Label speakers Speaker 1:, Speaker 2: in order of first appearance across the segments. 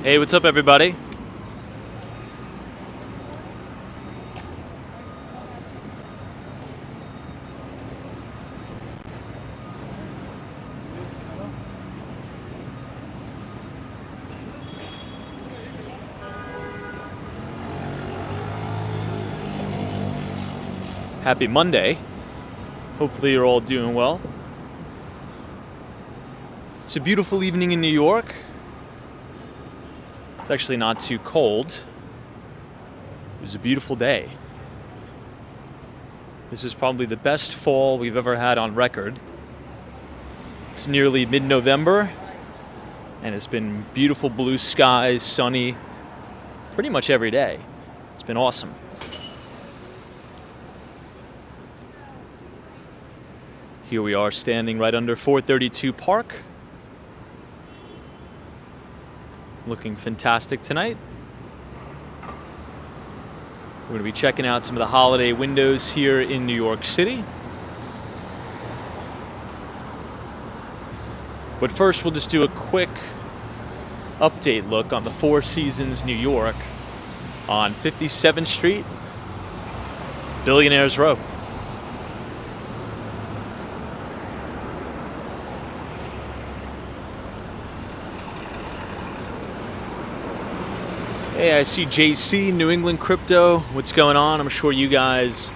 Speaker 1: Hey, what's up, everybody? Happy Monday. Hopefully you're all doing well. It's a beautiful evening in New York. It's actually not too cold. It was a beautiful day. This is probably the best fall we've ever had on record. It's nearly mid-November, and it's been beautiful blue skies, sunny, pretty much every day. It's been awesome. Here we are standing right under 432 Park. Looking fantastic tonight. We're going to be checking out some of the holiday windows here in New York City. But first, we'll just do a quick update look on the Four Seasons New York on 57th Street, Billionaires Row. Hey, I see JC, New England Crypto. What's going on? I'm sure you guys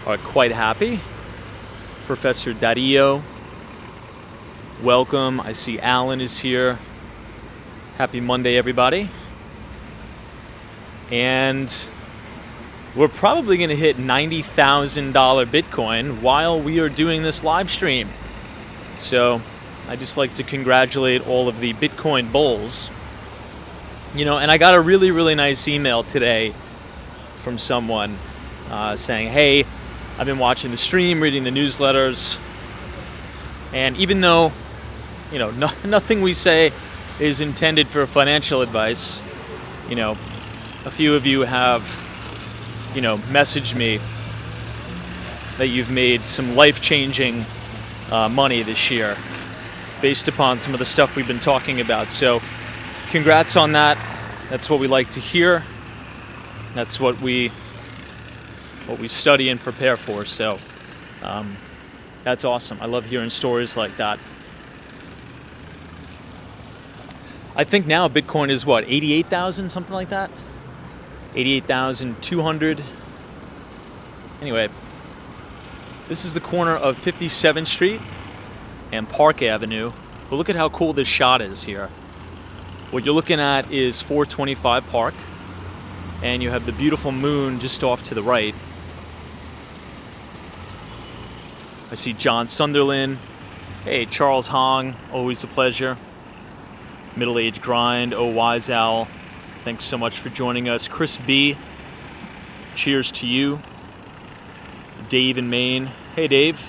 Speaker 1: are quite happy. Professor Dario, welcome. I see Alan is here. Happy Monday, everybody. And we're probably going to hit $90,000 Bitcoin while we are doing this live stream. So I'd just like to congratulate all of the Bitcoin bulls. You know, and I got a really, really nice email today from someone saying, hey, I've been watching the stream, reading the newsletters, and even though, you know, nothing we say is intended for financial advice, you know, a few of you have, you know, messaged me that you've made some life-changing money this year based upon some of the stuff we've been talking about. So congrats on that. That's what we like to hear. That's what we study and prepare for. So that's awesome. I love hearing stories like that. I think now Bitcoin is what, 88,000, something like that? 88,200. Anyway, this is the corner of 57th Street and Park Avenue. But look at how cool this shot is here. What you're looking at is 425 Park, and you have the beautiful moon just off to the right. I see John Sunderland. Hey, Charles Hong, always a pleasure. Middle Age Grind, Oh Wise Owl, thanks so much for joining us. Chris B, cheers to you. Dave in Maine. Hey Dave,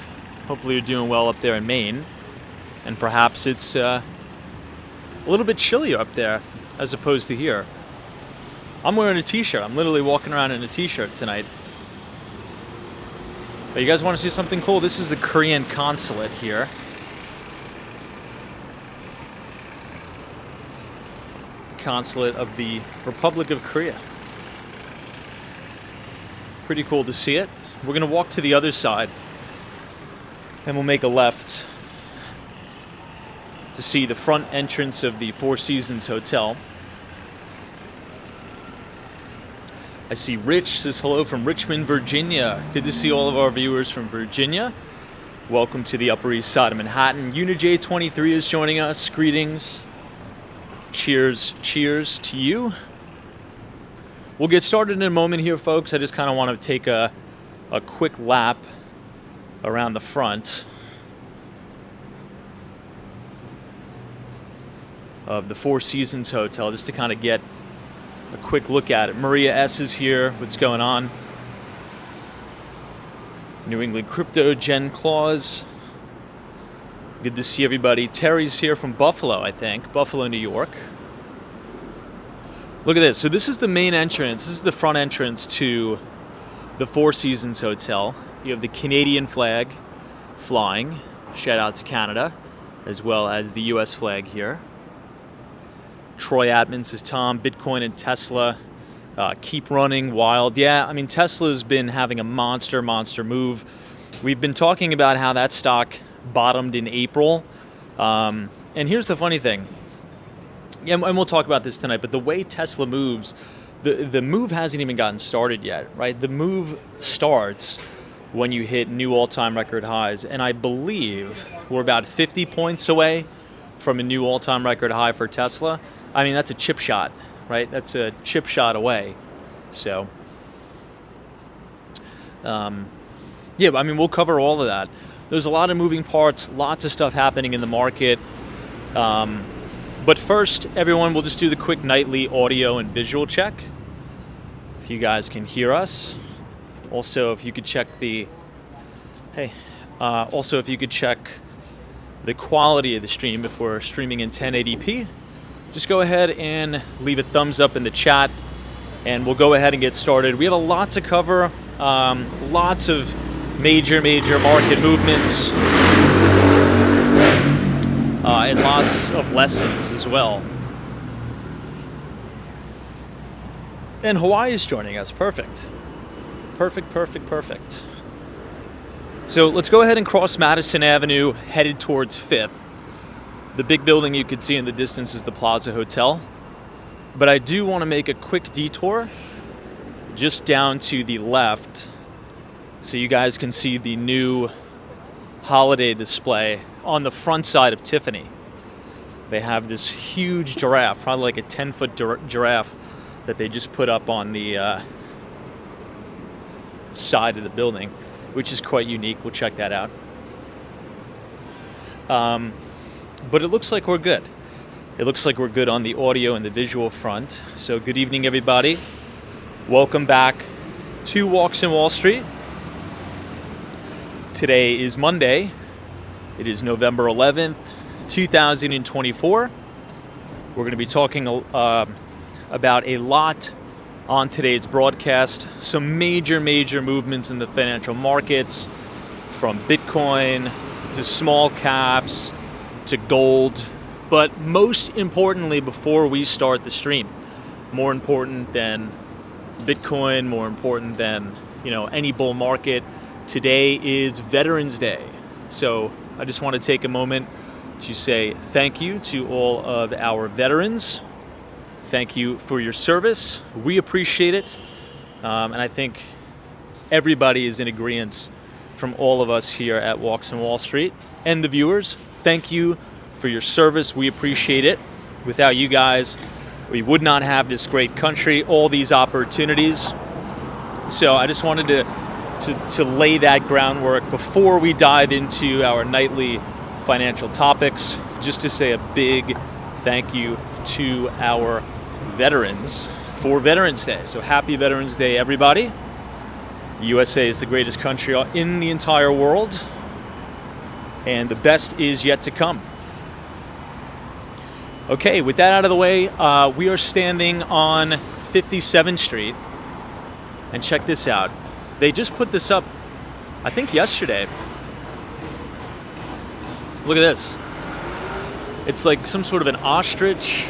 Speaker 1: hopefully you're doing well up there in Maine. And perhaps it's a little bit chillier up there as opposed to here. I'm wearing a t-shirt. I'm literally walking around in a t-shirt tonight. But you guys want to see something cool? This is the Korean consulate here. The consulate of the Republic of Korea. Pretty cool to see it. We're going to walk to the other side and we'll make a left to see the front entrance of the Four Seasons Hotel. I see Rich says hello from Richmond, Virginia. Good to see all of our viewers from Virginia. Welcome to the Upper East Side of Manhattan. UniJ23 is joining us. Greetings. Cheers to you. We'll get started in a moment here, folks. I just kind of want to take a quick lap around the front of the Four Seasons Hotel just to kind of get a quick look at it. Maria S. is here. What's going on? New England Crypto, Jen Claus. Good to see everybody. Terry's here from Buffalo, I think. Buffalo, New York. Look at this. So this is the main entrance. This is the front entrance to the Four Seasons Hotel. You have the Canadian flag flying. Shout out to Canada, as well as the U.S. flag here. Troy Atman says, Tom, Bitcoin and Tesla keep running wild. Yeah, I mean, Tesla's been having a monster move. We've been talking about how that stock bottomed in April. And here's the funny thing. Yeah, and we'll talk about this tonight, but the way Tesla moves, the move hasn't even gotten started yet, right? The move starts when you hit new all-time record highs. And I believe we're about 50 points away from a new all-time record high for Tesla. I mean, that's a chip shot, right? That's a chip shot away. So, yeah, I mean, we'll cover all of that. There's a lot of moving parts, lots of stuff happening in the market. But first, everyone, we'll just do the quick nightly audio and visual check. If you guys can hear us. Also, if you could check the quality of the stream if we're streaming in 1080p. Just go ahead and leave a thumbs up in the chat, and we'll go ahead and get started. We have a lot to cover, lots of major market movements, and lots of lessons as well. And Hawaii is joining us. Perfect. So let's go ahead and cross Madison Avenue, headed towards 5th. The big building you can see in the distance is the Plaza Hotel. But I do want to make a quick detour just down to the left so you guys can see the new holiday display on the front side of Tiffany. They have this huge giraffe, probably like a 10-foot giraffe that they just put up on the side of the building, which is quite unique. We'll check that out. But it looks like we're good. It looks like we're good on the audio and the visual front. So good evening, everybody. Welcome back to Walks in Wall Street. Today is Monday. It is November 11th, 2024. We're going to be talking about a lot on today's broadcast. Some major movements in the financial markets, from Bitcoin to small caps to gold. But most importantly, before we start the stream, more important than Bitcoin, more important than, any bull market, today is Veterans Day. So I just want to take a moment to say thank you to all of our veterans. Thank you for your service. We appreciate it. And I think everybody is in agreement from all of us here at Walks on Wall Street. And the viewers, thank you for your service. We appreciate it. Without you guys, we would not have this great country, all these opportunities. So I just wanted to lay that groundwork before we dive into our nightly financial topics, just to say a big thank you to our veterans for Veterans Day. So happy Veterans Day, everybody. The USA is the greatest country in the entire world, and the best is yet to come. Okay, with that out of the way, we are standing on 57th Street, and check this out. They just put this up, I think yesterday. Look at this. It's like some sort of an ostrich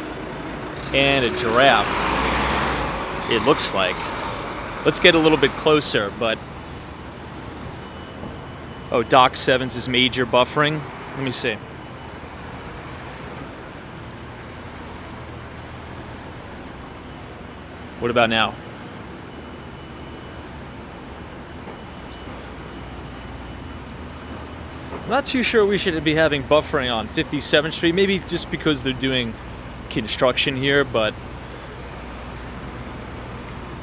Speaker 1: and a giraffe, it looks like. Let's get a little bit closer, but... Oh, Doc Sevens is major buffering. Let me see. What about now? I'm not too sure we should be having buffering on 57th Street. Maybe just because they're doing construction here, but...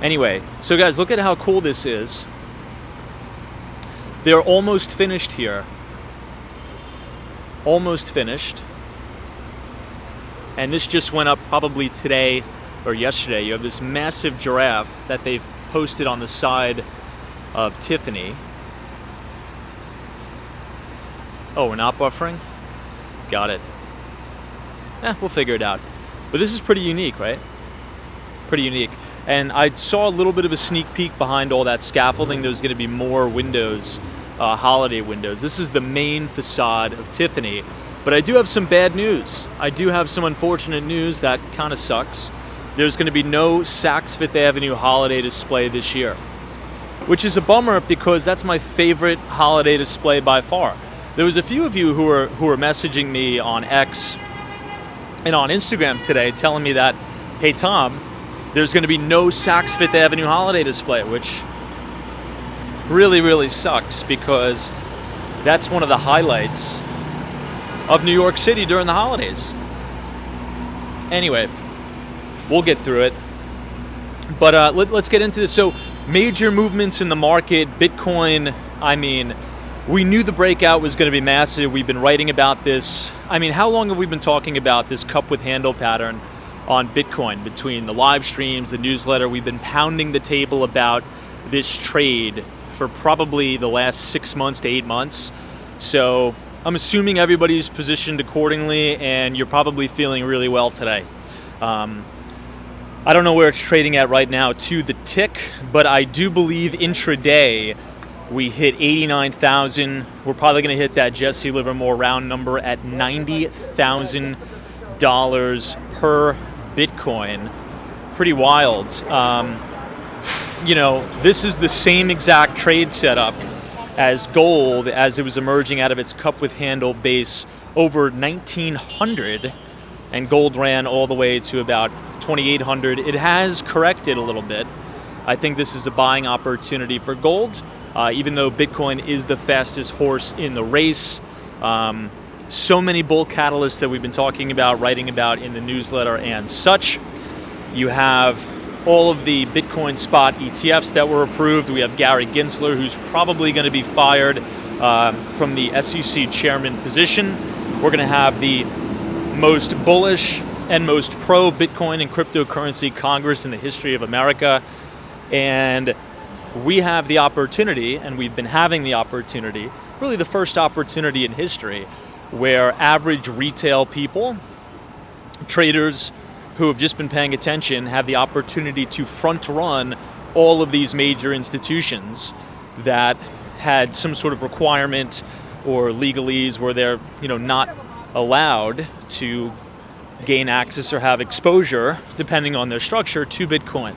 Speaker 1: Anyway, so guys, look at how cool this is. They're almost finished here. Almost finished. And this just went up probably today or yesterday. You have this massive giraffe that they've posted on the side of Tiffany. Oh, we're not buffering? Got it. We'll figure it out. But this is pretty unique, right? Pretty unique. And I saw a little bit of a sneak peek behind all that scaffolding. There's going to be more windows, holiday windows. This is the main facade of Tiffany. But I do have some bad news. I do have some unfortunate news that kind of sucks. There's going to be no Saks Fifth Avenue holiday display this year, which is a bummer because that's my favorite holiday display by far. There was a few of you who were messaging me on X and on Instagram today telling me that, hey Tom, there's going to be no Saks Fifth Avenue holiday display, which really, really sucks because that's one of the highlights of New York City during the holidays. Anyway, we'll get through it. But let's get into this. So, major movements in the market. Bitcoin, we knew the breakout was going to be massive. We've been writing about this. How long have we been talking about this cup with handle pattern on Bitcoin? Between the live streams, the newsletter, we've been pounding the table about this trade for probably the last 6 months to 8 months. So I'm assuming everybody's positioned accordingly and you're probably feeling really well today. I don't know where it's trading at right now to the tick, but I do believe intraday we hit 89,000. We're probably going to hit that Jesse Livermore round number at $90,000 per Bitcoin. Pretty wild. This is the same exact trade setup as gold as it was emerging out of its cup with handle base over 1900, and gold ran all the way to about 2800. It has corrected a little bit. I think this is a buying opportunity for gold, even though Bitcoin is the fastest horse in the race. So many bull catalysts that we've been talking about, writing about in the newsletter and such. You have all of the Bitcoin spot ETFs that were approved. We have Gary Gensler, who's probably going to be fired from the SEC chairman position. We're going to have the most bullish and most pro-Bitcoin and cryptocurrency Congress in the history of America. And we have the opportunity, and we've been having the opportunity, really the first opportunity in history, where average retail people, traders who have just been paying attention, have the opportunity to front run all of these major institutions that had some sort of requirement or legalese where they're not allowed to gain access or have exposure, depending on their structure, to Bitcoin.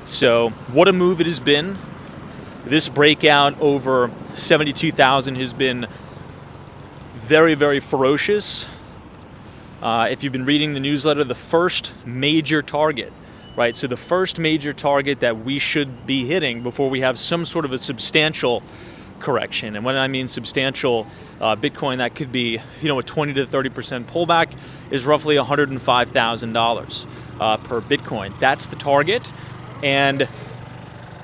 Speaker 1: So what a move it has been. This breakout over 72,000 has been very, very ferocious. If you've been reading the newsletter, the first major target, right? So the first major target that we should be hitting before we have some sort of a substantial correction. And when I mean substantial, Bitcoin, that could be, a 20 to 30% pullback, is roughly $105,000 per Bitcoin. That's the target. And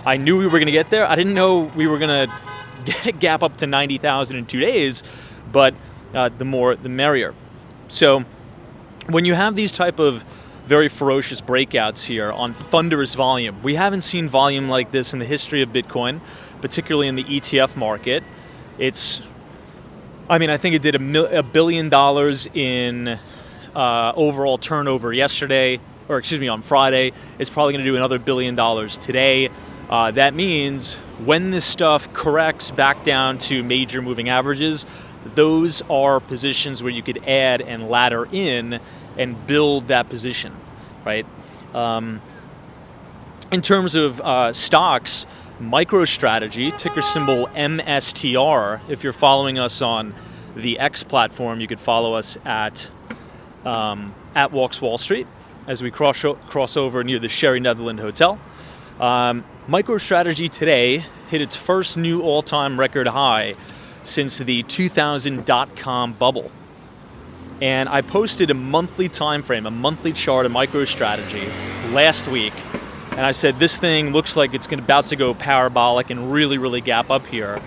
Speaker 1: I knew we were going to get there. I didn't know we were going to gap up to 90,000 in 2 days, but the more, the merrier. So when you have these type of very ferocious breakouts here on thunderous volume, we haven't seen volume like this in the history of Bitcoin, particularly in the ETF market. I think it did $1 billion in overall turnover yesterday, on Friday. It's probably going to do another $1 billion today. That means when this stuff corrects back down to major moving averages, those are positions where you could add and ladder in and build that position, right? In terms of stocks, MicroStrategy, ticker symbol MSTR. If you're following us on the X platform, you could follow us at Walks Wall Street as we cross over near the Sherry Netherland Hotel. MicroStrategy today hit its first new all-time record high since the 2000 dot-com bubble. And I posted a monthly time frame, a monthly chart of MicroStrategy last week. And I said, this thing looks like it's about to go parabolic and really, really gap up here.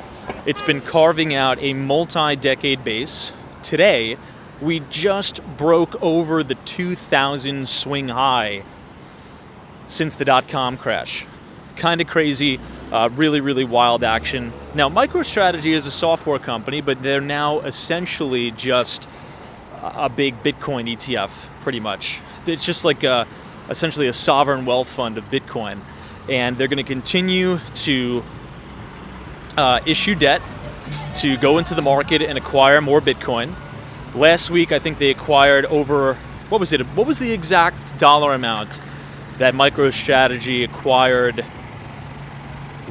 Speaker 1: It's been carving out a multi-decade base. Today, we just broke over the 2000 swing high since the dot-com crash. Kind of crazy, really, really wild action. Now, MicroStrategy is a software company, but they're now essentially just a big Bitcoin ETF, pretty much. It's just like essentially a sovereign wealth fund of Bitcoin. And they're going to continue to issue debt to go into the market and acquire more Bitcoin. Last week, I think they acquired over, what was it? What was the exact dollar amount that MicroStrategy acquired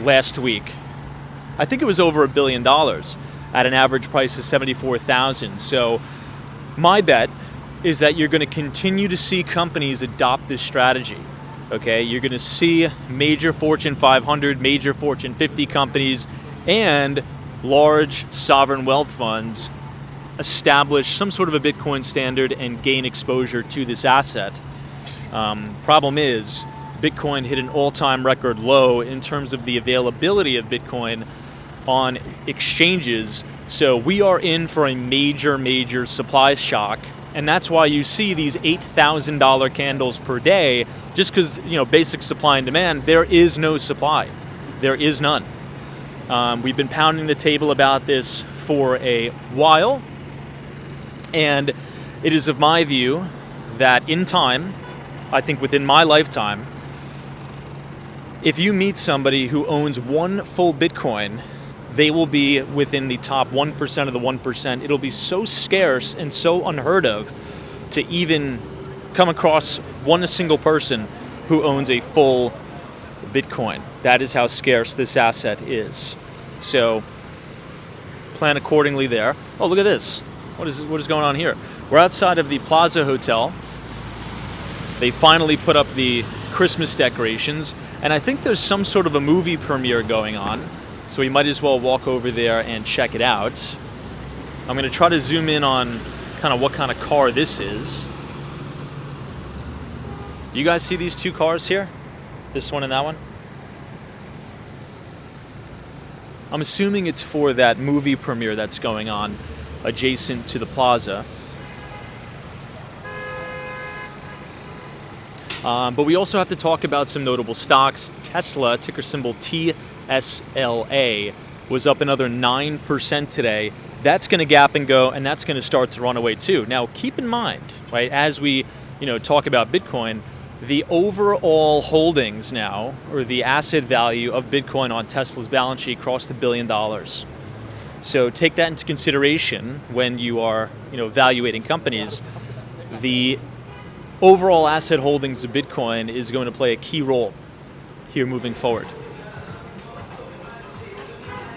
Speaker 1: last week? I think it was over $1 billion at an average price of $74,000. So my bet is that you're going to continue to see companies adopt this strategy. Okay, you're going to see major Fortune 500, major Fortune 50 companies, and large sovereign wealth funds establish some sort of a Bitcoin standard and gain exposure to this asset. Problem is, Bitcoin hit an all-time record low in terms of the availability of Bitcoin on exchanges. So we are in for a major supply shock. And that's why you see these $8,000 candles per day, just because, basic supply and demand, there is no supply. There is none. We've been pounding the table about this for a while. And it is of my view that in time, I think within my lifetime, if you meet somebody who owns one full Bitcoin, they will be within the top 1% of the 1%. It'll be so scarce and so unheard of to even come across a single person who owns a full Bitcoin. That is how scarce this asset is. So plan accordingly there. Oh, look at this. What is going on here? We're outside of the Plaza Hotel. They finally put up the Christmas decorations, and I think there's some sort of a movie premiere going on. So we might as well walk over there and check it out. I'm going to try to zoom in on kind of what kind of car this is. You guys see these two cars here? This one and that one? I'm assuming it's for that movie premiere that's going on adjacent to the plaza. But we also have to talk about some notable stocks. Tesla, ticker symbol TSLA, was up another 9% today. That's going to gap and go, and that's going to start to run away too. Now, keep in mind, right, as we talk about Bitcoin, the overall holdings now, or the asset value of Bitcoin on Tesla's balance sheet, crossed $1 billion. So take that into consideration when you are evaluating companies. The overall asset holdings of Bitcoin is going to play a key role here moving forward.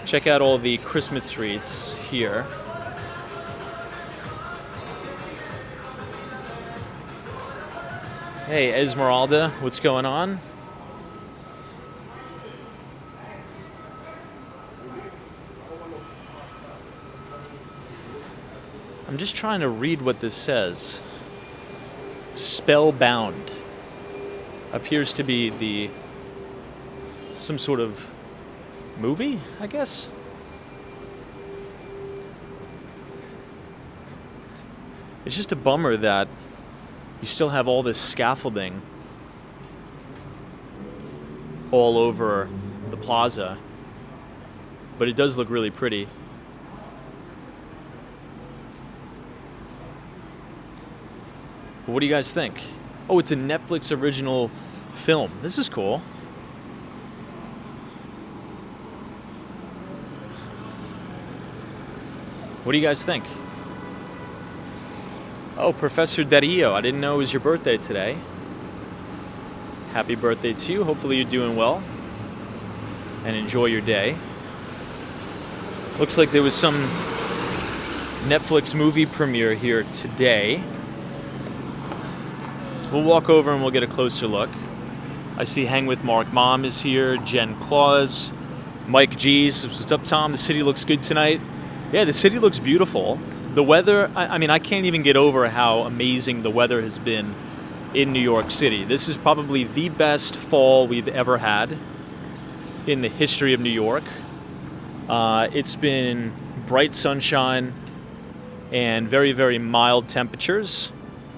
Speaker 1: Check out all the Christmas trees here. Hey, Esmeralda, what's going on? I'm just trying to read what this says. Spellbound appears to be some sort of movie, I guess. It's just a bummer that you still have all this scaffolding all over the plaza, but it does look really pretty. What do you guys think? Oh, it's a Netflix original film. This is cool. What do you guys think? Oh, Professor Dario, I didn't know it was your birthday today. Happy birthday to you. Hopefully you're doing well and enjoy your day. Looks like there was some Netflix movie premiere here today. We'll walk over and we'll get a closer look. I see Hang With Mark Mom is here, Jen Claus, Mike G says, what's up, Tom? The city looks good tonight. Yeah, the city looks beautiful. The weather, I mean, I can't even get over how amazing the weather has been in New York City. This is probably the best fall we've ever had in the history of New York. It's been bright sunshine and very, very mild temperatures.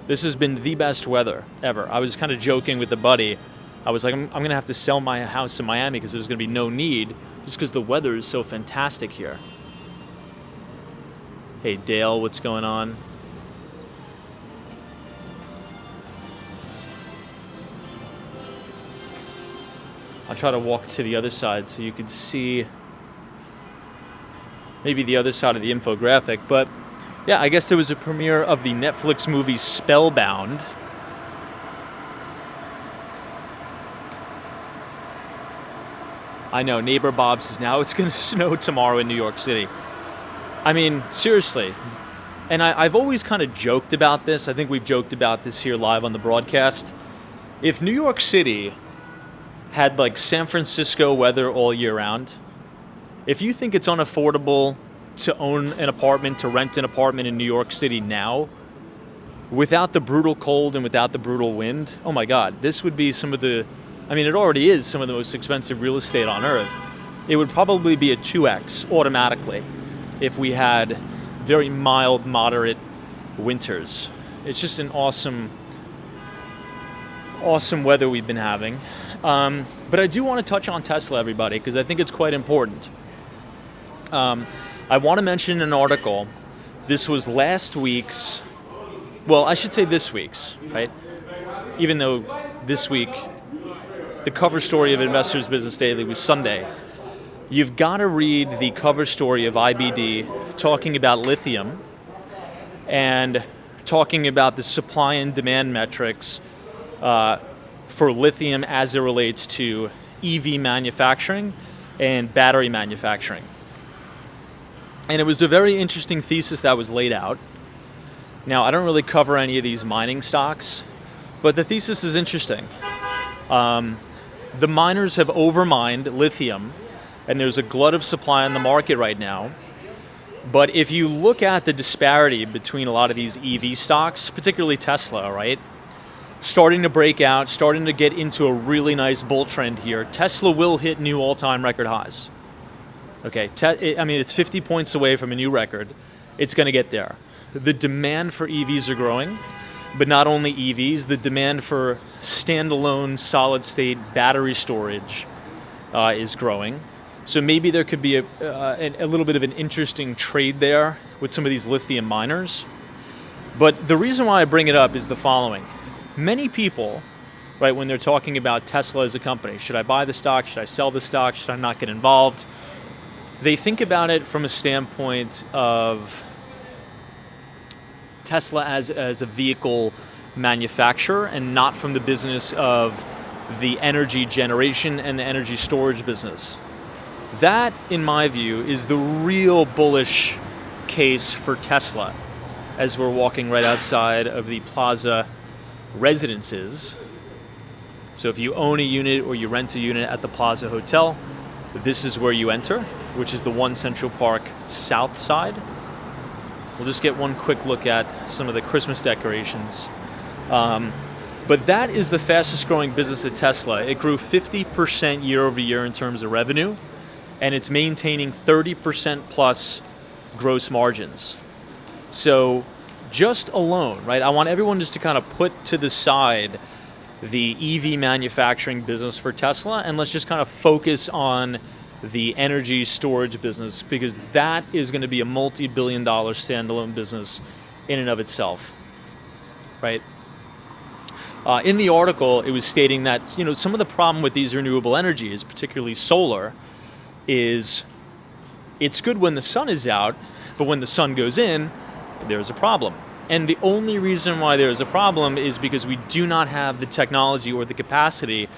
Speaker 1: This has been the best weather ever. I was kind of joking with a buddy. I was like, I'm going to have to sell my house in Miami because there's going to be no need, just because the weather is so fantastic here. Hey, Dale, what's going on? I'll try to walk to the other side so you can see maybe the other side of the infographic. But Yeah, I guess there was a premiere of the Netflix movie Spellbound. I know, Neighbor Bob says now it's going to snow tomorrow in New York City. I mean, seriously. And I've always kind of joked about this. I think we've joked about this here live on the broadcast. If New York City had like San Francisco weather all year round, if you think it's unaffordable to own an apartment, to rent an apartment in New York City now, without the brutal cold and without the brutal wind, oh my God, this would be it already is some of the most expensive real estate on earth. It would probably be a 2x automatically if we had very mild, moderate winters. It's just an awesome weather we've been having. But I do want to touch on Tesla, everybody, because I think it's quite important. I want to mention an article. This was this week's, right? Even though this week, the cover story of Investors Business Daily was Sunday. You've got to read the cover story of IBD talking about lithium and talking about the supply and demand metrics for lithium as it relates to EV manufacturing and battery manufacturing. And it was a very interesting thesis that was laid out. Now, I don't really cover any of these mining stocks, but the thesis is interesting. The miners have overmined lithium, and there's a glut of supply on the market right now. But if you look at the disparity between a lot of these EV stocks, particularly Tesla, right, starting to break out, starting to get into a really nice bull trend here, Tesla will hit new all-time record highs. Okay, it's 50 points away from a new record. It's going to get there. The demand for EVs are growing, but not only EVs, the demand for standalone solid-state battery storage is growing. So maybe there could be a little bit of an interesting trade there with some of these lithium miners. But the reason why I bring it up is the following. Many people, right, when they're talking about Tesla as a company, should I buy the stock? Should I sell the stock? Should I not get involved? They think about it from a standpoint of Tesla as a vehicle manufacturer and not from the business of the energy generation and the energy storage business. That, in my view, is the real bullish case for Tesla as we're walking right outside of the Plaza residences. So if you own a unit or you rent a unit at the Plaza Hotel, this is where you enter, which is the One Central Park south side. We'll just get one quick look at some of the Christmas decorations. But that is the fastest growing business at Tesla. It grew 50% year over year in terms of revenue, and it's maintaining 30% plus gross margins. So just alone, right, I want everyone just to kind of put to the side the EV manufacturing business for Tesla, and let's just kind of focus on the energy storage business, because that is going to be a multi-billion-dollar standalone business in and of itself, right? In the article, it was stating that some of the problem with these renewable energies, particularly solar, is it's good when the sun is out, but when the sun goes in, there's a problem. And the only reason why there's a problem is because we do not have the technology or the capacity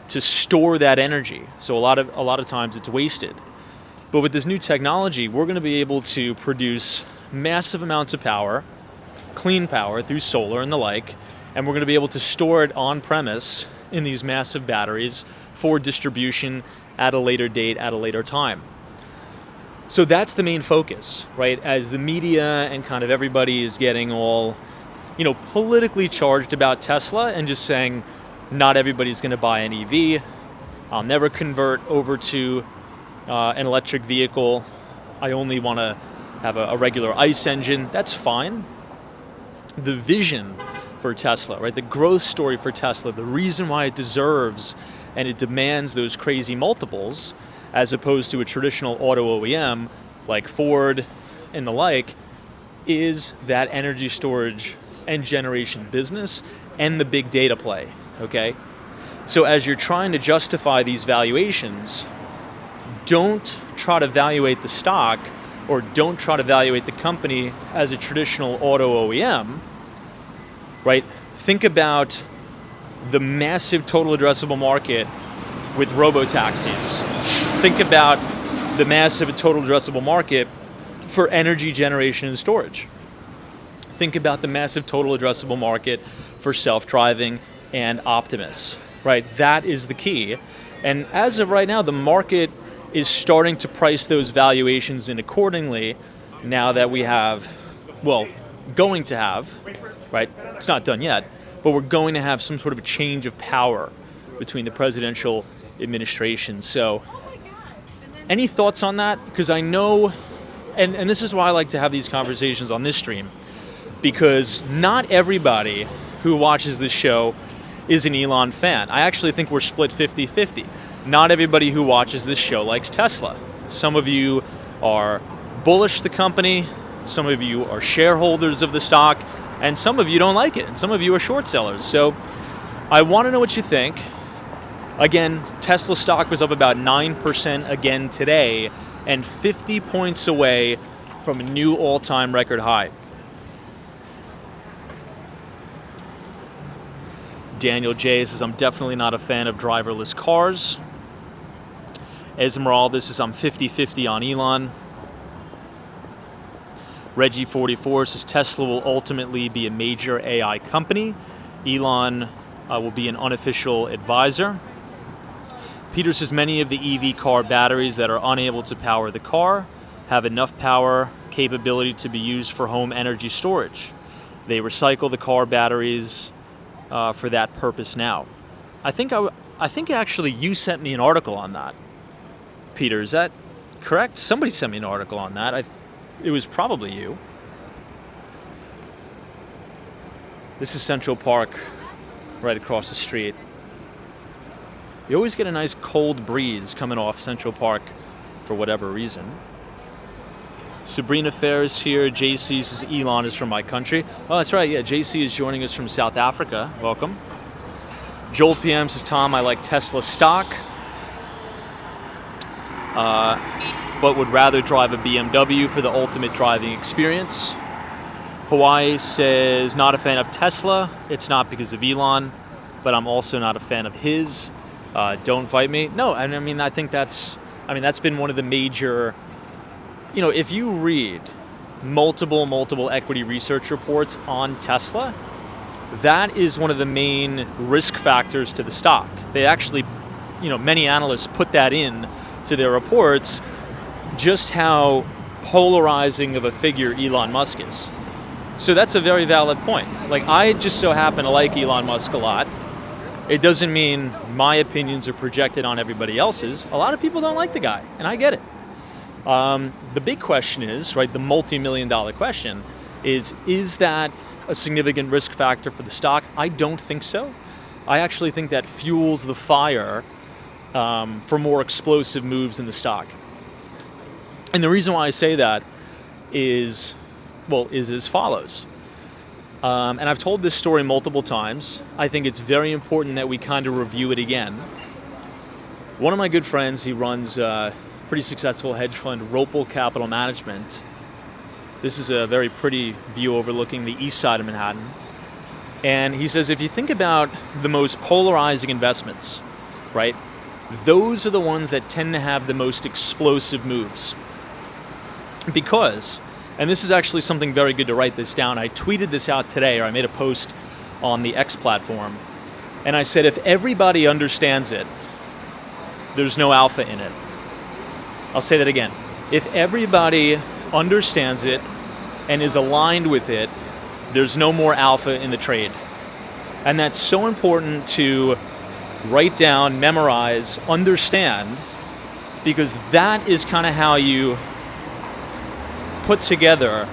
Speaker 1: to store that energy. So a lot of times it's wasted. But with this new technology, we're going to be able to produce massive amounts of power, clean power through solar and the like, and we're going to be able to store it on premise in these massive batteries for distribution at a later date, at a later time. So that's the main focus, right? As the media and kind of everybody is getting all, politically charged about Tesla and just saying, not everybody's going to buy an EV. I'll never convert over to an electric vehicle. I only want to have a regular ICE engine. That's fine. The vision for Tesla, right? The growth story for Tesla, the reason why it deserves and it demands those crazy multiples as opposed to a traditional auto OEM like Ford and the like, is that energy storage and generation business and the big data play, okay? So as you're trying to justify these valuations, don't try to valuate the stock or don't try to evaluate the company as a traditional auto OEM, right? Think about the massive total addressable market with robo-taxis. Think about the massive total addressable market for energy generation and storage. Think about the massive total addressable market for self-driving and Optimus, right? That is the key. And as of right now, the market is starting to price those valuations in accordingly now that we have, going to have, right? It's not done yet, but we're going to have some sort of a change of power between the presidential administration. So any thoughts on that? Because I know, and this is why I like to have these conversations on this stream, because not everybody who watches this show is an Elon fan. I actually think we're split 50-50. Not everybody who watches this show likes Tesla. Some of you are bullish the company, some of you are shareholders of the stock, and some of you don't like it, and some of you are short sellers. So I want to know what you think. Again, Tesla stock was up about 9% again today, and 50 points away from a new all-time record high. Daniel J says, I'm definitely not a fan of driverless cars. Esmeralda says, I'm 50-50 on Elon. Reggie44 says, Tesla will ultimately be a major AI company. Elon will be an unofficial advisor. Peter says, many of the EV car batteries that are unable to power the car have enough power capability to be used for home energy storage. They recycle the car batteries for that purpose now. I think actually you sent me an article on that, Peter. Is that correct? Somebody sent me an article on that. It was probably you. This is Central Park, right across the street. You always get a nice cold breeze coming off Central Park for whatever reason. Sabrina Ferris here. JC says Elon is from my country. Oh, that's right. Yeah, JC is joining us from South Africa. Welcome. Joel PM says, Tom, I like Tesla stock, but would rather drive a BMW for the ultimate driving experience. Hawaii says, not a fan of Tesla. It's not because of Elon, but I'm also not a fan of his. Don't fight me. No, I mean, I think that's been one of the major, if you read multiple equity research reports on Tesla, that is one of the main risk factors to the stock. They actually, many analysts put that in to their reports, just how polarizing of a figure Elon Musk is. So that's a very valid point. Like, I just so happen to like Elon Musk a lot. It doesn't mean my opinions are projected on everybody else's. A lot of people don't like the guy, and I get it. The big question is, right, the multi-million-dollar question is that a significant risk factor for the stock? I don't think so. I actually think that fuels the fire for more explosive moves in the stock. And the reason why I say that is as follows. And I've told this story multiple times. I think it's very important that we kind of review it again. One of my good friends, he runs a pretty successful hedge fund, Ropel Capital Management. This is a very pretty view overlooking the east side of Manhattan. And he says, if you think about the most polarizing investments, right, those are the ones that tend to have the most explosive moves. Because, and this is actually something very good to write this down. I tweeted this out today, or I made a post on the X platform. And I said, if everybody understands it, there's no alpha in it. I'll say that again. If everybody understands it and is aligned with it, there's no more alpha in the trade. And that's so important to write down, memorize, understand, because that is kind of how you put together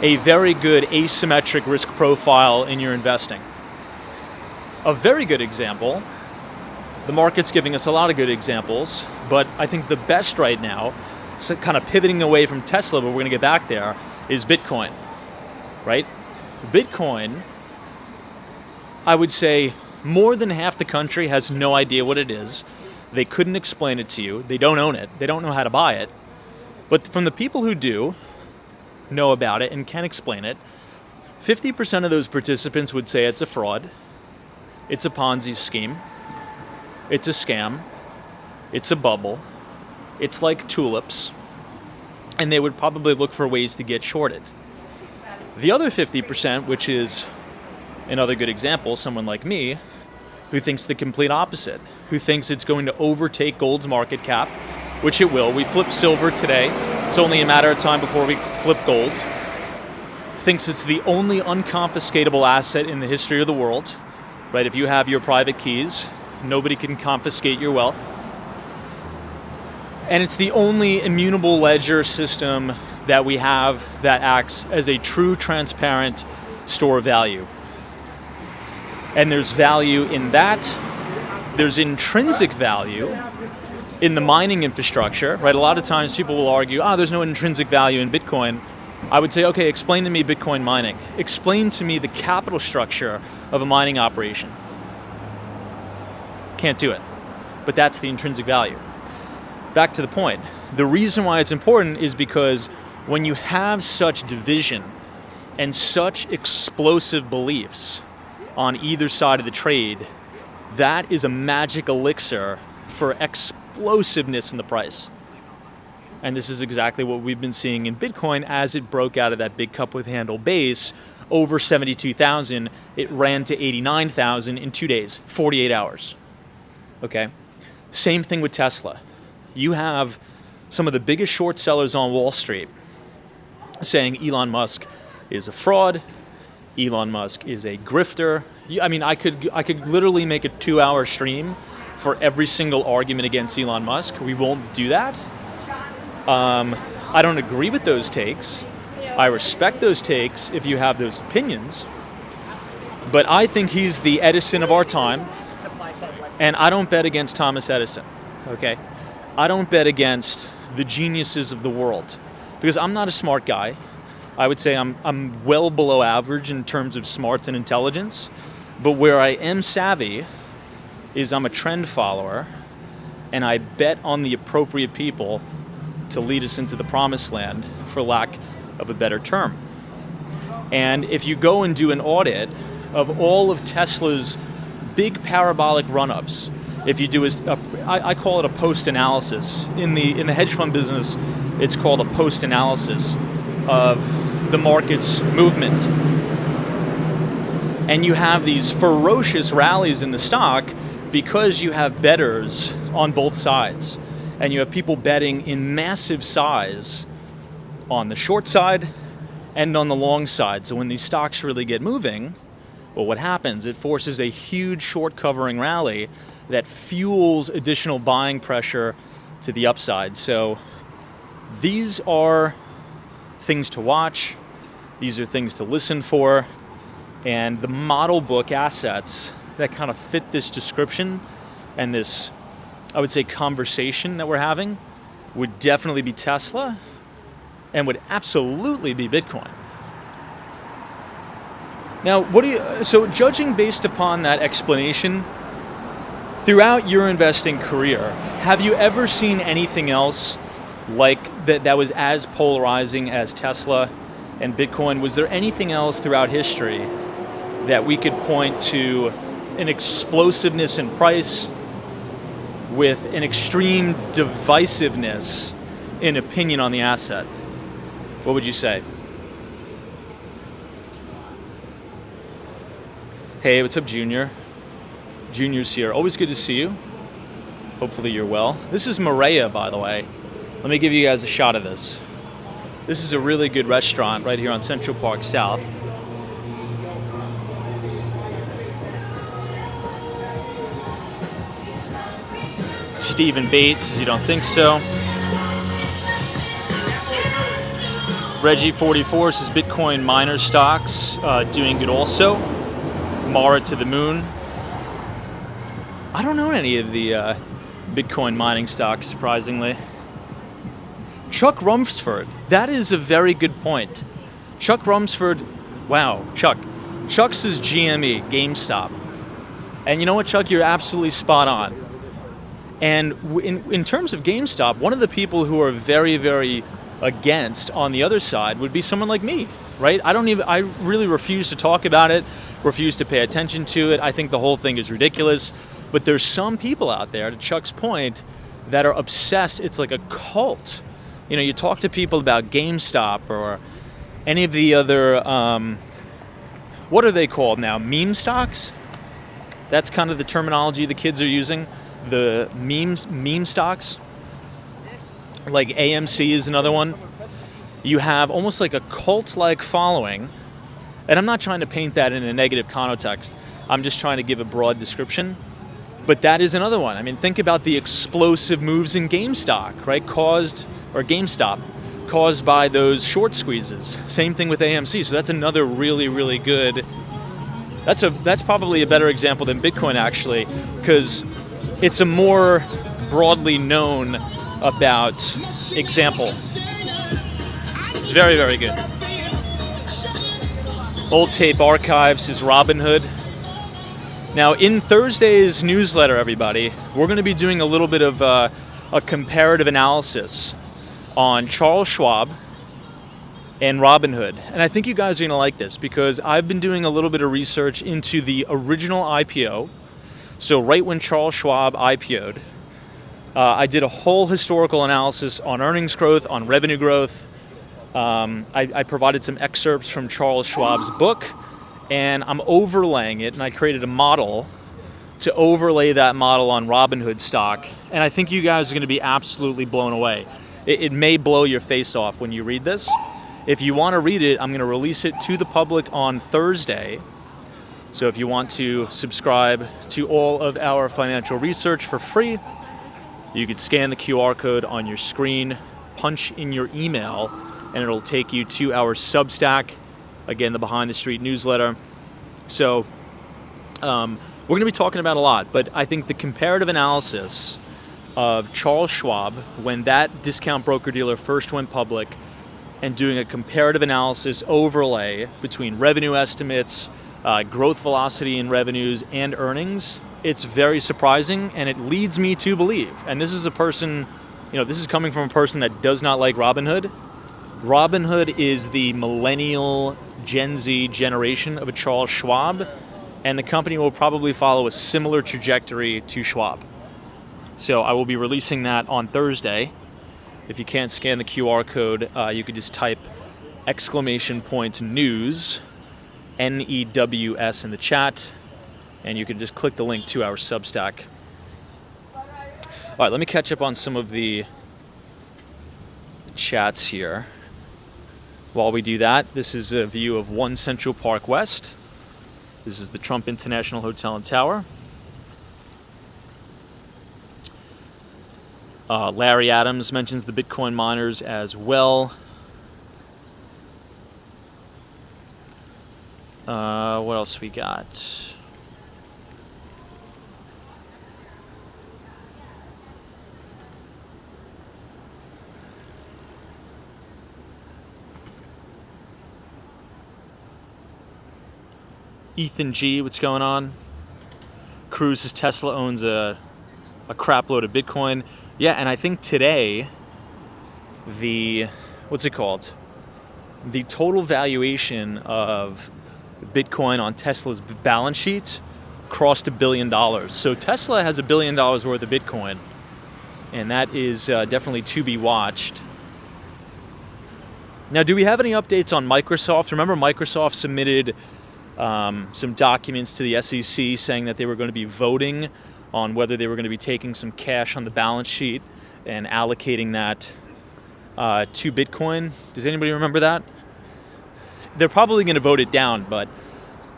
Speaker 1: a very good asymmetric risk profile in your investing. A very good example, the market's giving us a lot of good examples, but I think the best right now, so kind of pivoting away from Tesla, but we're going to get back there, is Bitcoin, right? Bitcoin, I would say more than half the country has no idea what it is. They couldn't explain it to you. They don't own it. They don't know how to buy it. But from the people who do know about it and can explain it, 50% of those participants would say it's a fraud, it's a Ponzi scheme, it's a scam, it's a bubble, it's like tulips, and they would probably look for ways to get shorted. The other 50%, which is another good example, someone like me, who thinks the complete opposite, who thinks it's going to overtake gold's market cap, which it will. We flipped silver today. It's only a matter of time before we flip gold. Thinks it's the only unconfiscatable asset in the history of the world, right? If you have your private keys, nobody can confiscate your wealth. And it's the only immutable ledger system that we have that acts as a true transparent store of value. And there's value in that. There's intrinsic value in the mining infrastructure, right? A lot of times people will argue, there's no intrinsic value in Bitcoin. I would say, okay, explain to me Bitcoin mining. Explain to me the capital structure of a mining operation. Can't do it. But that's the intrinsic value. Back to the point. The reason why it's important is because when you have such division and such explosive beliefs on either side of the trade, that is a magic elixir for explosiveness in the price. And this is exactly what we've been seeing in Bitcoin as it broke out of that big cup with handle base over 72,000. It ran to 89,000 in 2 days, 48 hours. Okay? Same thing with Tesla. You have some of the biggest short sellers on Wall Street saying Elon Musk is a fraud, Elon Musk is a grifter. I mean, I could literally make a 2-hour stream for every single argument against Elon Musk. We won't do that. I don't agree with those takes. I respect those takes if you have those opinions. But I think he's the Edison of our time. And I don't bet against Thomas Edison, okay? I don't bet against the geniuses of the world because I'm not a smart guy. I would say I'm well below average in terms of smarts and intelligence. But where I am savvy is I'm a trend follower and I bet on the appropriate people to lead us into the promised land, for lack of a better term. And if you go and do an audit of all of Tesla's big parabolic run-ups, if you do I call it a post-analysis. In the hedge fund business, it's called a post-analysis of the market's movement. And you have these ferocious rallies in the stock because you have bettors on both sides. And you have people betting in massive size on the short side and on the long side. So when these stocks really get moving, well, what happens? It forces a huge short covering rally that fuels additional buying pressure to the upside. So these are things to watch. These are things to listen for. And the model book assets that kind of fit this description and this, I would say, conversation that we're having would definitely be Tesla and would absolutely be Bitcoin. Now, so judging based upon that explanation, throughout your investing career, have you ever seen anything else like that was as polarizing as Tesla and Bitcoin? Was there anything else throughout history that we could point to an explosiveness in price with an extreme divisiveness in opinion on the asset? What would you say? Hey, what's up, Junior? Junior's here. Always good to see you. Hopefully you're well. This is Maria, by the way. Let me give you guys a shot of this. This is a really good restaurant right here on Central Park South. Stephen Bates says you don't think so. Reggie 44 says Bitcoin miner stocks doing good also. Mara to the moon. I don't own any of the Bitcoin mining stocks, surprisingly. Chuck Rumsford, that is a very good point. Chuck Rumsford, wow, Chuck. Chuck says GME, GameStop. And you know what, Chuck, you're absolutely spot on. And in terms of GameStop, one of the people who are very, very against on the other side would be someone like me, right? I really refuse to talk about it, refuse to pay attention to it. I think the whole thing is ridiculous. But there's some people out there, to Chuck's point, that are obsessed. It's like a cult. You talk to people about GameStop or any of the other, what are they called now? Meme stocks? That's kind of the terminology the kids are using. The meme stocks. Like AMC is another one. You have almost like a cult-like following. And I'm not trying to paint that in a negative context. I'm just trying to give a broad description. But that is another one. I mean, think about the explosive moves in GameStop, right? GameStop, caused by those short squeezes. Same thing with AMC. So that's another really, really good. That's probably a better example than Bitcoin, actually, because it's a more broadly known about example. It's very, very good. Old Tape Archives is Robinhood. Now, in Thursday's newsletter, everybody, we're going to be doing a little bit of a comparative analysis on Charles Schwab and Robinhood. And I think you guys are going to like this because I've been doing a little bit of research into the original IPO. So right when Charles Schwab IPO'd, I did a whole historical analysis on earnings growth, on revenue growth. I provided some excerpts from Charles Schwab's book, and I'm overlaying it, and I created a model to overlay that model on Robinhood stock. And I think you guys are going to be absolutely blown away. It may blow your face off when you read this. If you want to read it, I'm going to release it to the public on Thursday. So if you want to subscribe to all of our financial research for free, you could scan the QR code on your screen, punch in your email, and it'll take you to our Substack, again, the Behind the Street newsletter. So we're going to be talking about a lot, but I think the comparative analysis of Charles Schwab, when that discount broker-dealer first went public, and doing a comparative analysis overlay between revenue estimates, growth velocity in revenues, and earnings, it's very surprising, and it leads me to believe, and this is a person, this is coming from a person that does not like Robinhood. Robinhood is the millennial Gen Z generation of a Charles Schwab, and the company will probably follow a similar trajectory to Schwab. So I will be releasing that on Thursday. If you can't scan the QR code, you could just type !news, NEWS in the chat, and you can just click the link to our Substack. All right, let me catch up on some of the chats here. While we do that, this is a view of 1 Central Park West. This is the Trump International Hotel and Tower. Larry Adams mentions the Bitcoin miners as well. What else we got? Ethan G, what's going on? Cruz says Tesla owns a crap load of Bitcoin. Yeah, and I think today, the total valuation of Bitcoin on Tesla's balance sheet crossed $1 billion. So Tesla has $1 billion worth of Bitcoin, and that is definitely to be watched. Now, do we have any updates on Microsoft? Remember, Microsoft submitted some documents to the SEC saying that they were going to be voting on whether they were going to be taking some cash on the balance sheet and allocating that to Bitcoin. Does anybody remember that? They're probably going to vote it down, but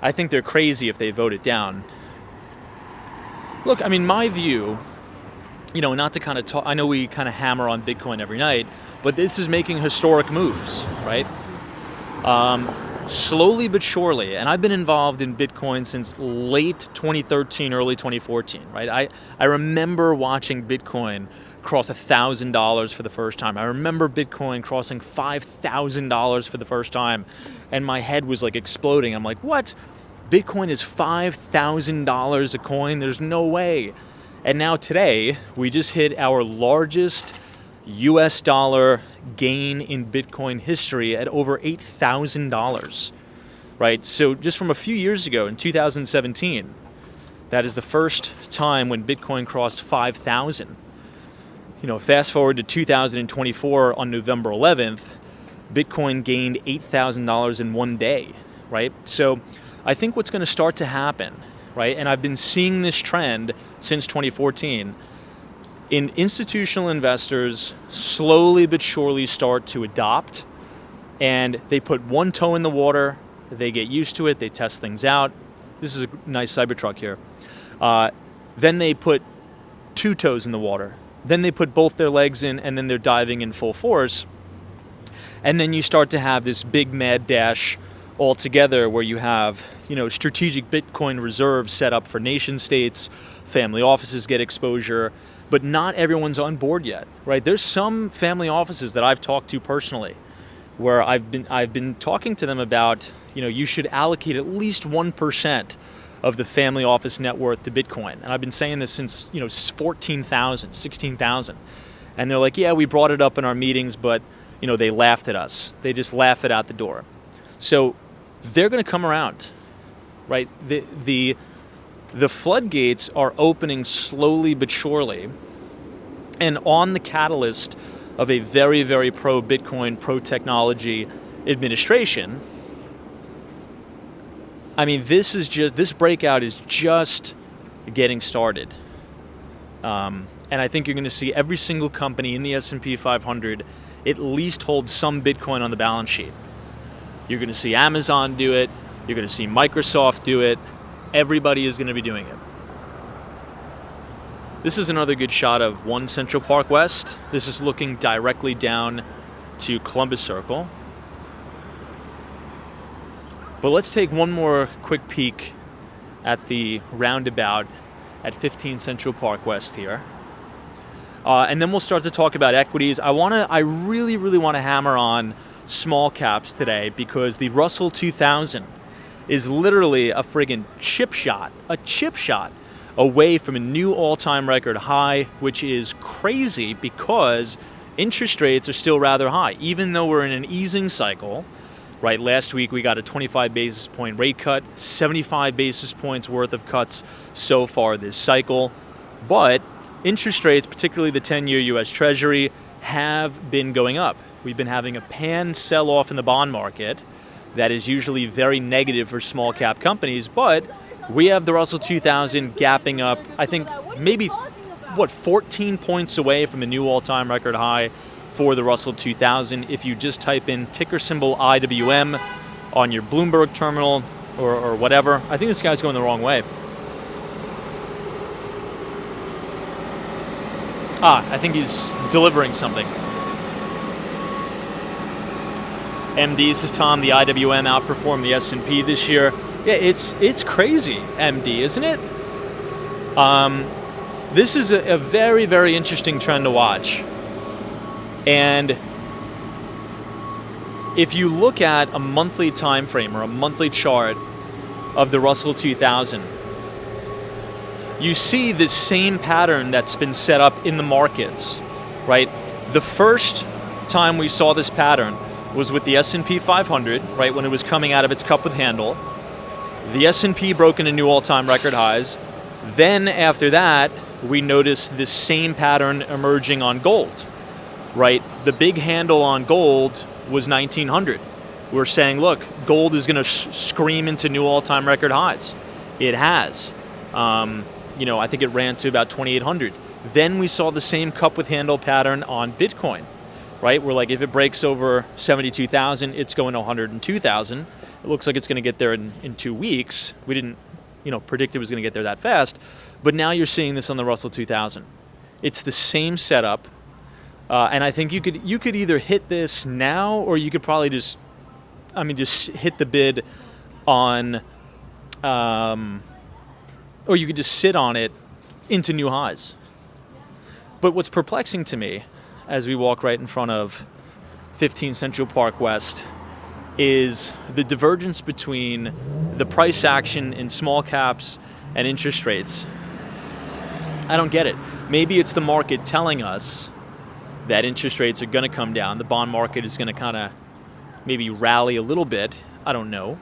Speaker 1: I think they're crazy if they vote it down. Look, I mean, my view, not to kind of talk, I know we kind of hammer on Bitcoin every night, but this is making historic moves, right? Slowly but surely, and I've been involved in Bitcoin since late 2013, early 2014, right? I remember watching Bitcoin cross $1,000 for the first time. I remember Bitcoin crossing $5,000 for the first time, and my head was like exploding. I'm like, what? Bitcoin is $5,000 a coin? There's no way. And now today, we just hit our largest US dollar gain in Bitcoin history at over $8,000, right? So just from a few years ago in 2017, that is the first time when Bitcoin crossed 5,000. Fast forward to 2024 on November 11th, Bitcoin gained $8,000 in one day, right? So I think what's going to start to happen, right, and I've been seeing this trend since 2014, in institutional investors slowly but surely start to adopt, and they put one toe in the water, they get used to it, they test things out. This is a nice Cybertruck here. Then they put two toes in the water. Then they put both their legs in, and then they're diving in full force. And then you start to have this big mad dash all together where you have, strategic Bitcoin reserves set up for nation states, family offices get exposure, but not everyone's on board yet, right? There's some family offices that I've talked to personally where I've been talking to them about, you should allocate at least 1% of the family office net worth to Bitcoin. And I've been saying this since, 14,000, 16,000. And they're like, yeah, we brought it up in our meetings, but, they laughed at us. They just laugh it out the door. So they're going to come around, right? The floodgates are opening slowly but surely. And on the catalyst of a very, very pro-Bitcoin, pro-technology administration, I mean, this breakout is just getting started. And I think you're going to see every single company in the S&P 500 at least hold some Bitcoin on the balance sheet. You're going to see Amazon do it. You're going to see Microsoft do it. Everybody is going to be doing it. This is another good shot of 1 Central Park West. This is looking directly down to Columbus Circle. But let's take one more quick peek at the roundabout at 15 Central Park West here. And then we'll start to talk about equities. I really, really want to hammer on small caps today because the Russell 2000 is literally a friggin' chip shot away from a new all-time record high, which is crazy because interest rates are still rather high. Even though we're in an easing cycle, right? Last week we got a 25 basis point rate cut, 75 basis points worth of cuts so far this cycle. But interest rates, particularly the 10-year U.S. Treasury, have been going up. We've been having a pan sell-off in the bond market that is usually very negative for small cap companies, but we have the Russell 2000 gapping up, I think maybe, 14 points away from a new all-time record high for the Russell 2000. If you just type in ticker symbol IWM on your Bloomberg terminal or whatever. I think this guy's going the wrong way. I think he's delivering something. MD, this is Tom. The IWM outperformed the S&P this year. Yeah, it's crazy, MD, isn't it? This is a very, very interesting trend to watch. And if you look at a monthly time frame or a monthly chart of the Russell 2000, you see this same pattern that's been set up in the markets, right? The first time we saw this pattern was with the S&P 500, right, when it was coming out of its cup with handle. The S&P broke into new all-time record highs. Then after that, we noticed this same pattern emerging on gold, right? The big handle on gold was 1900. We're saying, look, gold is going to scream into new all-time record highs. It has. I think it ran to about 2,800. Then we saw the same cup with handle pattern on Bitcoin, right? We're like, if it breaks over 72,000, it's going to 102,000. It looks like it's going to get there in 2 weeks. We didn't, predict it was going to get there that fast. But now you're seeing this on the Russell 2000. It's the same setup. And I think you could either hit this now, or you could probably just hit the bid on, or you could just sit on it into new highs. But what's perplexing to me as we walk right in front of 15 Central Park West is the divergence between the price action in small caps and interest rates. I don't get it. Maybe it's the market telling us that interest rates are going to come down. The bond market is going to kind of maybe rally a little bit. I don't know.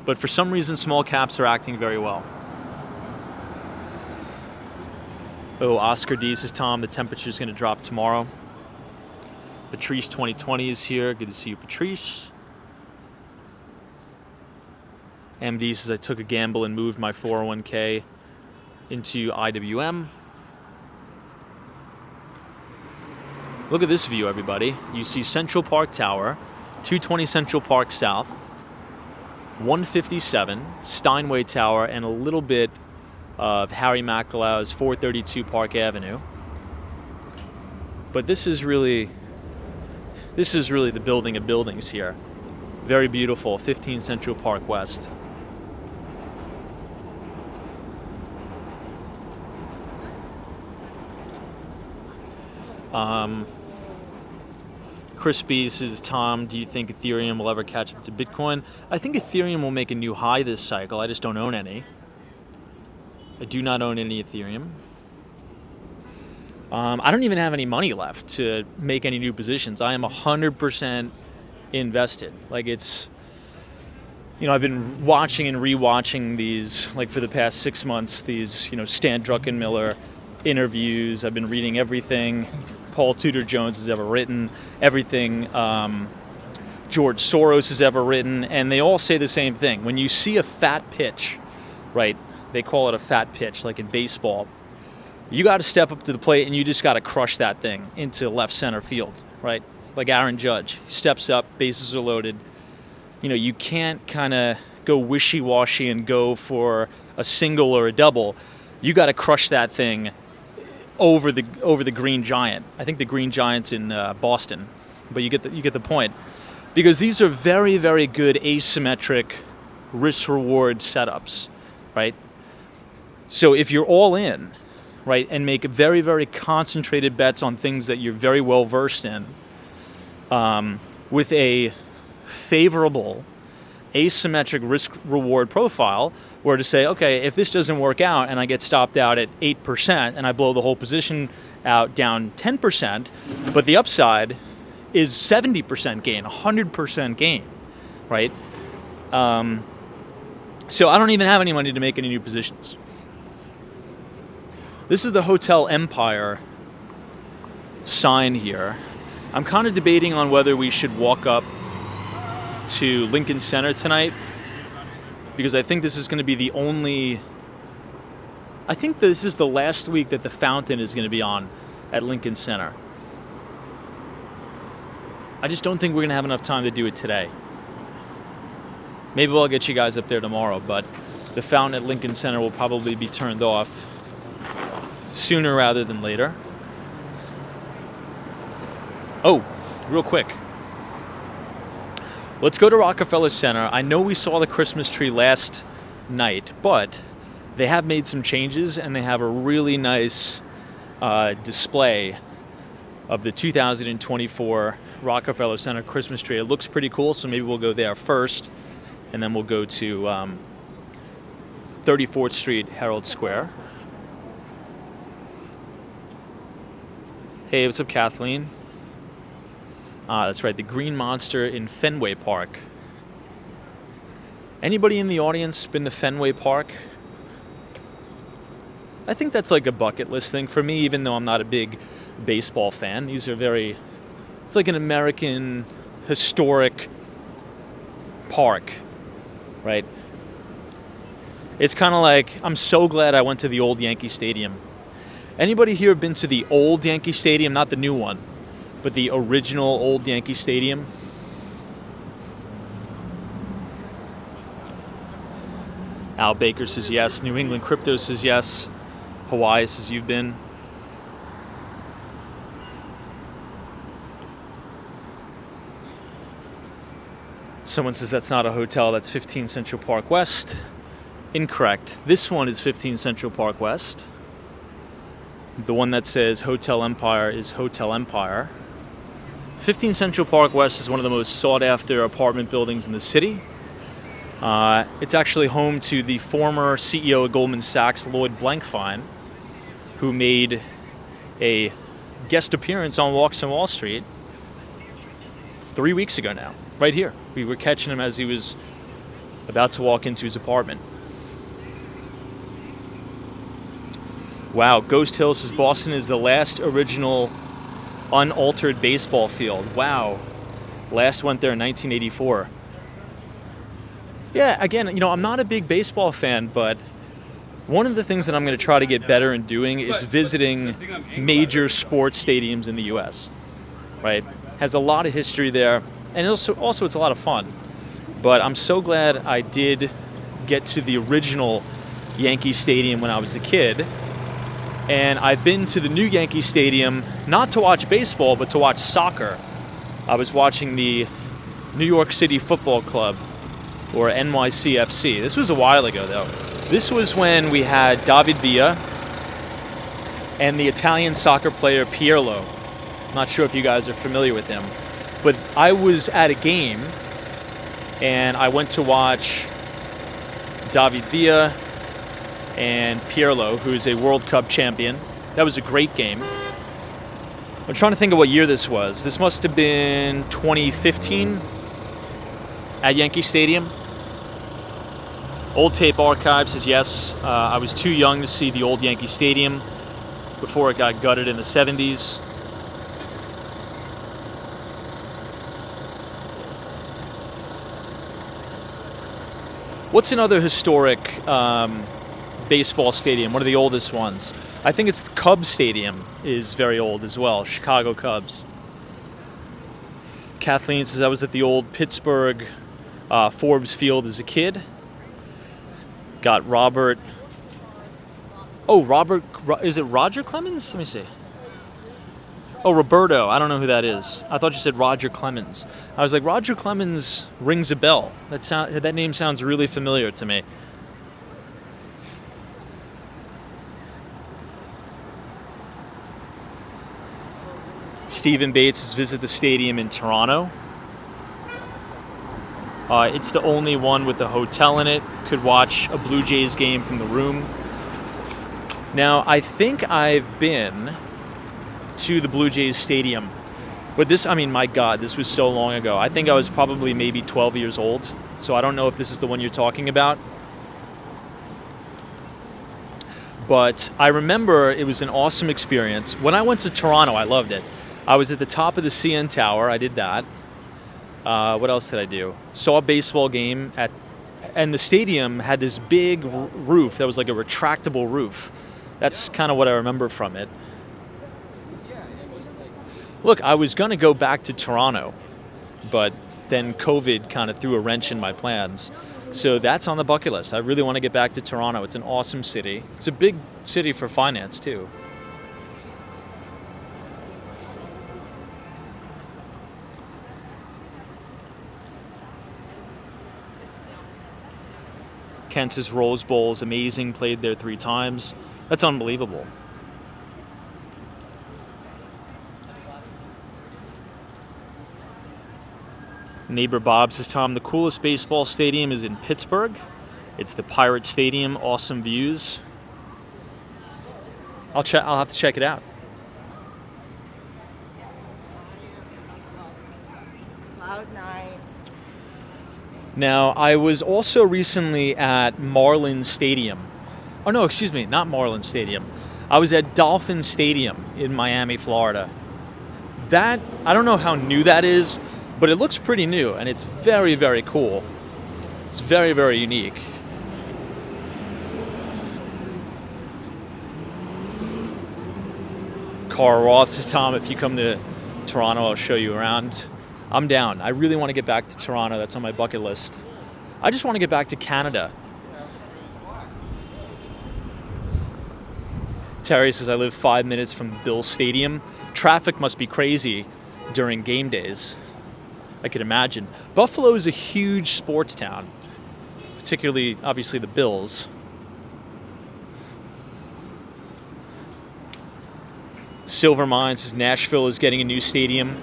Speaker 1: But for some reason, small caps are acting very well. Oh, Oscar D says, Tom, the temperature is going to drop tomorrow. Patrice 2020 is here. Good to see you, Patrice. MD says, I took a gamble and moved my 401k into IWM. Look at this view, everybody. You see Central Park Tower, 220 Central Park South, 157 Steinway Tower, and a little bit of Harry Macalow's 432 Park Avenue. But this is really the building of buildings here. Very beautiful, 15 Central Park West. Chris B says, Tom, do you think Ethereum will ever catch up to Bitcoin? I think Ethereum will make a new high this cycle. I just don't own any. I do not own any Ethereum. I don't even have any money left to make any new positions. I am 100% invested. Like, it's, I've been watching and rewatching these, like, for the past 6 months, these, Stan Druckenmiller interviews. I've been reading everything Paul Tudor Jones has ever written, everything George Soros has ever written, and they all say the same thing. When you see a fat pitch, right, they call it a fat pitch, like in baseball, you got to step up to the plate and you just got to crush that thing into left center field, right? Like Aaron Judge, he steps up, bases are loaded. You can't kind of go wishy-washy and go for a single or a double. You got to crush that thing over the Green Giant. I think the Green Giant's in Boston, but you get the point. Because these are very, very good asymmetric risk-reward setups, right? So if you're all in, right, and make very, very concentrated bets on things that you're very well versed in, with a favorable asymmetric risk-reward profile, where to say, okay, if this doesn't work out and I get stopped out at 8% and I blow the whole position out down 10%, but the upside is 70% gain, 100% gain, right? So I don't even have any money to make any new positions. This is the Hotel Empire sign here. I'm kind of debating on whether we should walk up to Lincoln Center tonight, because I think this is going to be I think this is the last week that the fountain is going to be on at Lincoln Center. I just don't think we're going to have enough time to do it today. Maybe I'll get you guys up there tomorrow, but the fountain at Lincoln Center will probably be turned off sooner rather than later. Oh, real quick. Let's go to Rockefeller Center. I know we saw the Christmas tree last night, but they have made some changes and they have a really nice display of the 2024 Rockefeller Center Christmas tree. It looks pretty cool, so maybe we'll go there first, and then we'll go to 34th Street, Herald Square. Hey, what's up, Kathleen? That's right, the Green Monster in Fenway Park. Anybody in the audience been to Fenway Park? I think that's like a bucket list thing for me, even though I'm not a big baseball fan. These are it's like an American historic park, right? It's kind of like, I'm so glad I went to the old Yankee Stadium. Anybody here been to the old Yankee Stadium, not the new one, but the original old Yankee Stadium? Al Baker says yes. New England Crypto says yes. Hawaii says you've been. Someone says that's not a hotel, that's 15 Central Park West. Incorrect. This one is 15 Central Park West. The one that says Hotel Empire is Hotel Empire. 15 Central Park West is one of the most sought-after apartment buildings in the city. It's actually home to the former CEO of Goldman Sachs, Lloyd Blankfein, who made a guest appearance on Walks on Wall Street 3 weeks ago now, right here. We were catching him as he was about to walk into his apartment. Wow, Ghost Hill says Boston is the last original unaltered baseball field. Wow. Last went there in 1984. Yeah, again, I'm not a big baseball fan, but one of the things that I'm going to try to get better in doing is visiting major sports stadiums in the U.S., right? Has a lot of history there, and also it's a lot of fun. But I'm so glad I did get to the original Yankee Stadium when I was a kid. And I've been to the new Yankee Stadium, not to watch baseball, but to watch soccer. I was watching the New York City Football Club, or NYC FC. This was a while ago, though. This was when we had David Villa and the Italian soccer player Pirlo. I'm not sure if you guys are familiar with him. But I was at a game, and I went to watch David Villa and Pirlo, who's a World Cup champion. That was a great game. I'm trying to think of what year this was. This must have been 2015 at Yankee Stadium. Old Tape Archive says yes. I was too young to see the old Yankee Stadium before it got gutted in the 70s. What's another historic baseball stadium? One of the oldest ones. I think it's the Cubs Stadium is very old as well. Chicago Cubs. Kathleen says I was at the old Pittsburgh Forbes Field as a kid. Got Robert. Oh, Robert. Is it Roger Clemens? Let me see. Oh, Roberto. I don't know who that is. I thought you said Roger Clemens. I was like, Roger Clemens rings a bell. That name sounds really familiar to me. Stephen Bates has visited the stadium in Toronto. It's the only one with a hotel in it. Could watch a Blue Jays game from the room. Now, I think I've been to the Blue Jays stadium. But my God, this was so long ago. I think I was probably maybe 12 years old. So I don't know if this is the one you're talking about. But I remember it was an awesome experience. When I went to Toronto, I loved it. I was at the top of the CN Tower. I did that. What else did I do? Saw a baseball game and the stadium had this big roof that was like a retractable roof. That's kind of what I remember from it. Look, I was going to go back to Toronto, but then COVID kind of threw a wrench in my plans. So that's on the bucket list. I really want to get back to Toronto. It's an awesome city. It's a big city for finance, too. Kent's Rose Bowl is amazing. Played there 3 times. That's unbelievable. Neighbor Bob says, Tom, the coolest baseball stadium is in Pittsburgh. It's the Pirate Stadium. Awesome views. I'll have to check it out.
Speaker 2: Cloud9.
Speaker 1: Now, I was also recently at Marlins Stadium. Oh, no, excuse me, not Marlins Stadium. I was at Dolphin Stadium in Miami, Florida. I don't know how new that is, but it looks pretty new, and it's very, very cool. It's very, very unique. Carl Roth says, Tom, if you come to Toronto, I'll show you around. I'm down. I really want to get back to Toronto. That's on my bucket list. I just want to get back to Canada. Terry says, I live 5 minutes from Bill Stadium. Traffic must be crazy during game days. I could imagine. Buffalo is a huge sports town, particularly, obviously, the Bills. Silver Mine says Nashville is getting a new stadium.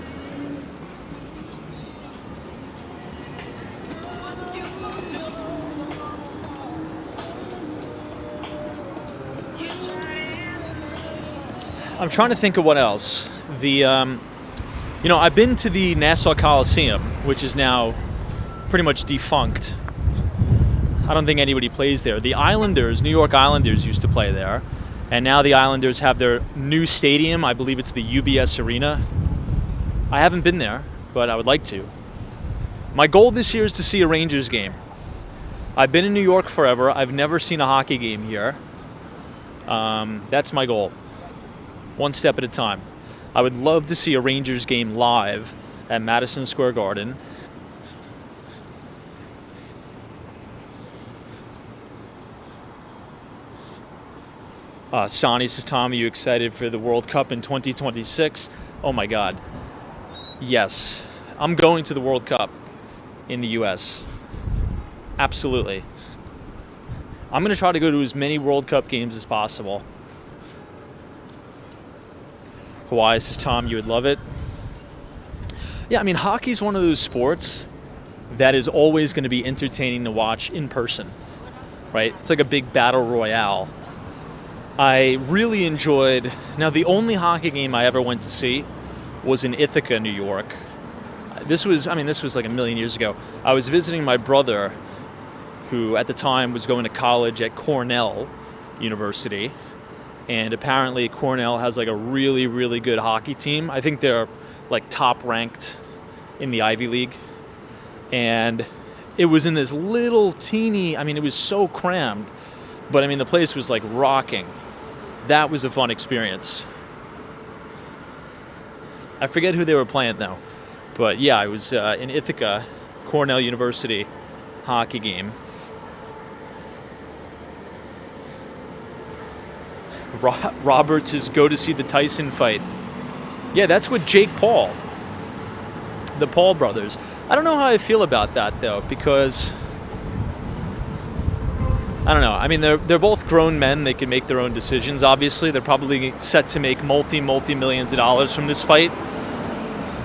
Speaker 1: I'm trying to think of what else. I've been to the Nassau Coliseum, which is now pretty much defunct. I don't think anybody plays there. The Islanders, New York Islanders, used to play there, and now the Islanders have their new stadium. I believe it's the UBS Arena. I haven't been there, but I would like to. My goal this year is to see a Rangers game. I've been in New York forever. I've never seen a hockey game here. That's my goal. One step at a time. I would love to see a Rangers game live at Madison Square Garden. Sonny says, Tom, are you excited for the World Cup in 2026? Oh my God. Yes. I'm going to the World Cup in the U.S. Absolutely. I'm going to try to go to as many World Cup games as possible. Hawaii says, Tom, you would love it. Yeah, I mean, hockey's one of those sports that is always going to be entertaining to watch in person, right? It's like a big battle royale. I really enjoyed... Now, the only hockey game I ever went to see was in Ithaca, New York. This was like a million years ago. I was visiting my brother, who at the time was going to college at Cornell University. And apparently Cornell has like a really, really good hockey team. I think they're like top ranked in the Ivy League. And it was in this little teeny... I mean, it was so crammed. But I mean, the place was like rocking. That was a fun experience. I forget who they were playing though. But yeah, I was in Ithaca, Cornell University hockey game. Roberts is go to see the Tyson fight. Yeah, that's with Jake Paul. The Paul brothers. I don't know how I feel about that though, because... I don't know. I mean, they're both grown men. They can make their own decisions, obviously. They're probably set to make multi-millions of dollars from this fight.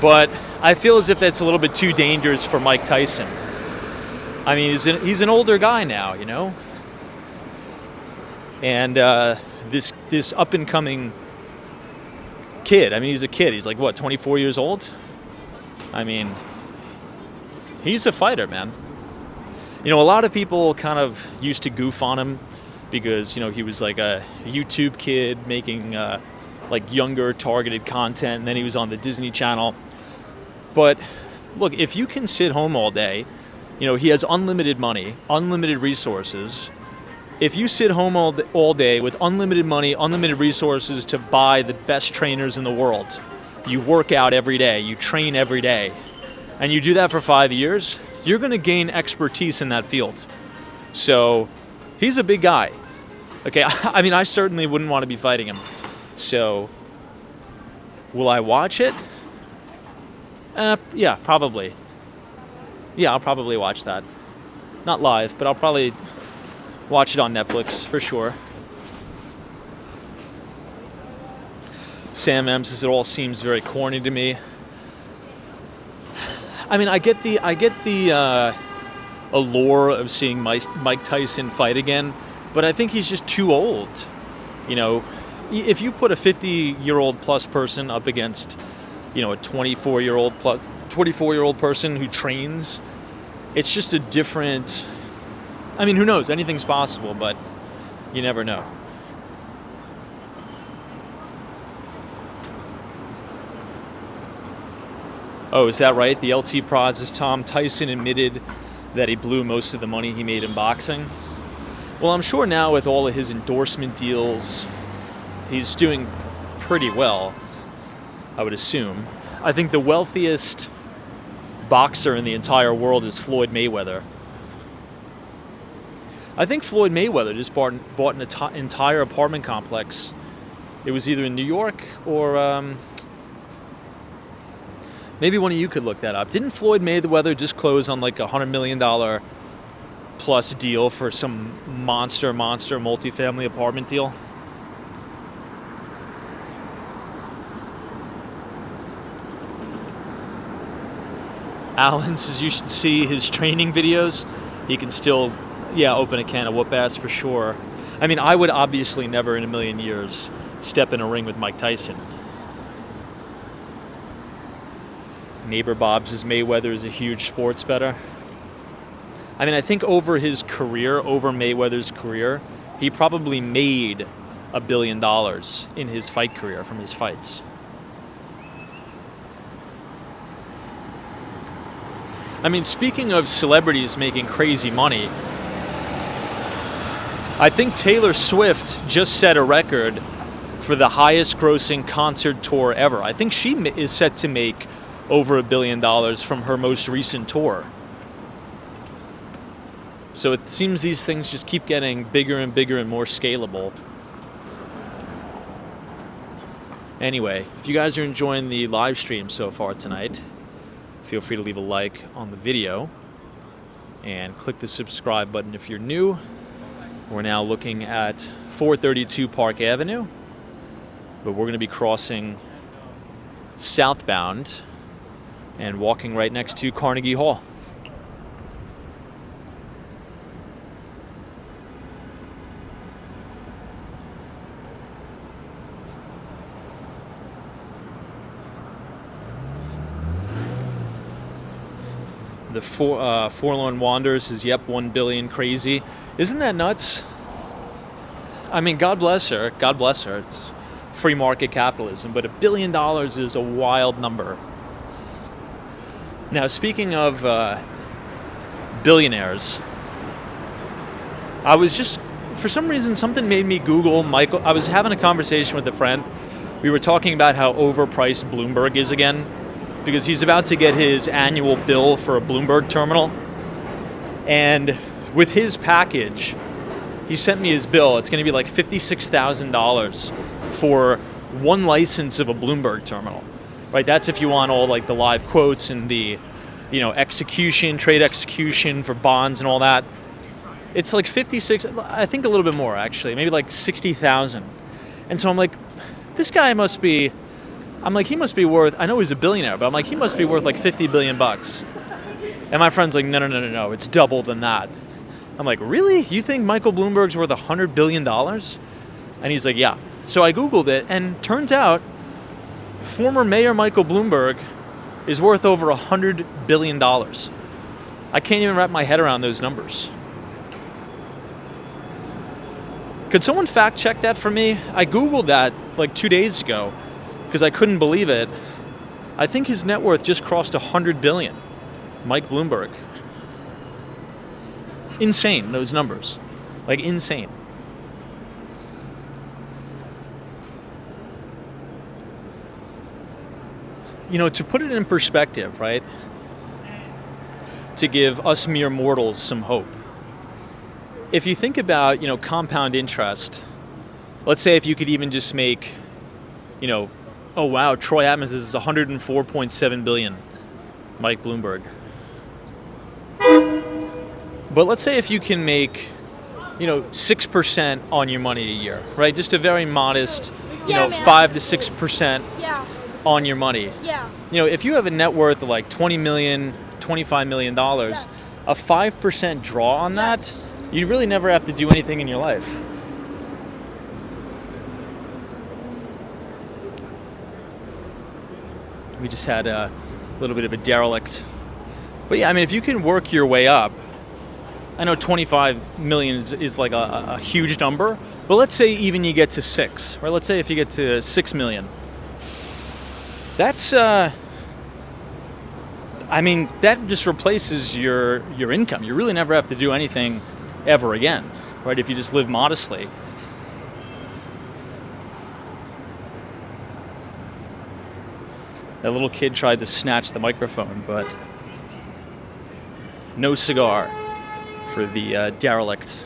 Speaker 1: But I feel as if that's a little bit too dangerous for Mike Tyson. I mean, he's an older guy now, you know? And this up-and-coming kid, I mean, he's a kid. He's like, what, 24 years old? I mean, he's a fighter, man. You know, a lot of people kind of used to goof on him because, you know, he was like a YouTube kid making like younger targeted content, and then he was on the Disney Channel. But look, if you can sit home all day, you know, he has unlimited money, unlimited resources. If you sit home all day with unlimited money, unlimited resources to buy the best trainers in the world, you work out every day, you train every day, and you do that for 5 years, you're going to gain expertise in that field. So he's a big guy. Okay, I mean, I certainly wouldn't want to be fighting him. So will I watch it? Yeah, probably. Yeah, I'll probably watch that. Not live, but I'll probably watch it on Netflix for sure. Sam M says it all seems very corny to me. I mean, I get the allure of seeing Mike Tyson fight again, but I think he's just too old. You know, if you put a 50-year-old plus person up against, you know, a 24-year-old person who trains, it's just a different... I mean, who knows? Anything's possible, but you never know. Oh, is that right? The LT Prods is Tom Tyson admitted that he blew most of the money he made in boxing. Well, I'm sure now with all of his endorsement deals, he's doing pretty well, I would assume. I think the wealthiest boxer in the entire world is Floyd Mayweather. I think Floyd Mayweather just bought an entire apartment complex. It was either in New York or... maybe one of you could look that up. Didn't Floyd Mayweather just close on like $100 million plus deal for some monster multifamily apartment deal? Alan says you should see his training videos. He can still, open a can of whoop ass for sure. I mean, I would obviously never in a million years step in a ring with Mike Tyson. Neighbor Bob says Mayweather is a huge sports bettor. I mean, I think over Mayweather's career, he probably made $1 billion in his fight career from his fights. I mean, speaking of celebrities making crazy money, I think Taylor Swift just set a record for the highest grossing concert tour ever. I think she is set to make over $1 billion from her most recent tour. So it seems these things just keep getting bigger and bigger and more scalable. Anyway, if you guys are enjoying the live stream so far tonight, feel free to leave a like on the video and click the subscribe button if you're new. We're now looking at 432 Park Avenue, but we're going to be crossing southbound and walking right next to Carnegie Hall. The Forlorn Wanderers is, yep, 1 billion crazy. Isn't that nuts? I mean, God bless her. God bless her. It's free market capitalism, but $1 billion is a wild number. Now, speaking of billionaires, I was just, for some reason, something made me Google Michael. I was having a conversation with a friend. We were talking about how overpriced Bloomberg is again, because he's about to get his annual bill for a Bloomberg terminal. And with his package, he sent me his bill. It's going to be like $56,000 for one license of a Bloomberg terminal. Right? That's if you want all like the live quotes and the, trade execution for bonds and all that. It's like 56, I think a little bit more actually, maybe like 60,000. And so I'm like, this guy must be, he must be worth, I know he's a billionaire, but I'm like, he must be worth like 50 billion bucks. And my friend's like, no, it's double than that. I'm like, really? You think Michael Bloomberg's worth $100 billion? And he's like, yeah. So I Googled it, and turns out former Mayor Michael Bloomberg is worth over $100 billion. I can't even wrap my head around those numbers. Could someone fact check that for me? I Googled that like 2 days ago because I couldn't believe it. I think his net worth just crossed $100 billion. Mike Bloomberg. Insane, those numbers. Like, insane. To put it in perspective, right? To give us mere mortals some hope. If you think about, compound interest, let's say if you could even just make, oh wow, Troy Adams is 104.7 billion, Mike Bloomberg. But let's say if you can make, 6% on your money a year, right? Just a very modest, 5 to 6% on your money.
Speaker 2: Yeah.
Speaker 1: If you have a net worth of like $20 million, $25 million, a 5% draw on that, you really never have to do anything in your life. We just had a little bit of a derelict. But yeah, if you can work your way up, I know 25 million is like a huge number, but let's say even you get to 6, right? Let's say if you get to 6 million. That's, that just replaces your income. You really never have to do anything ever again, right? If you just live modestly. That little kid tried to snatch the microphone, but no cigar for the derelict.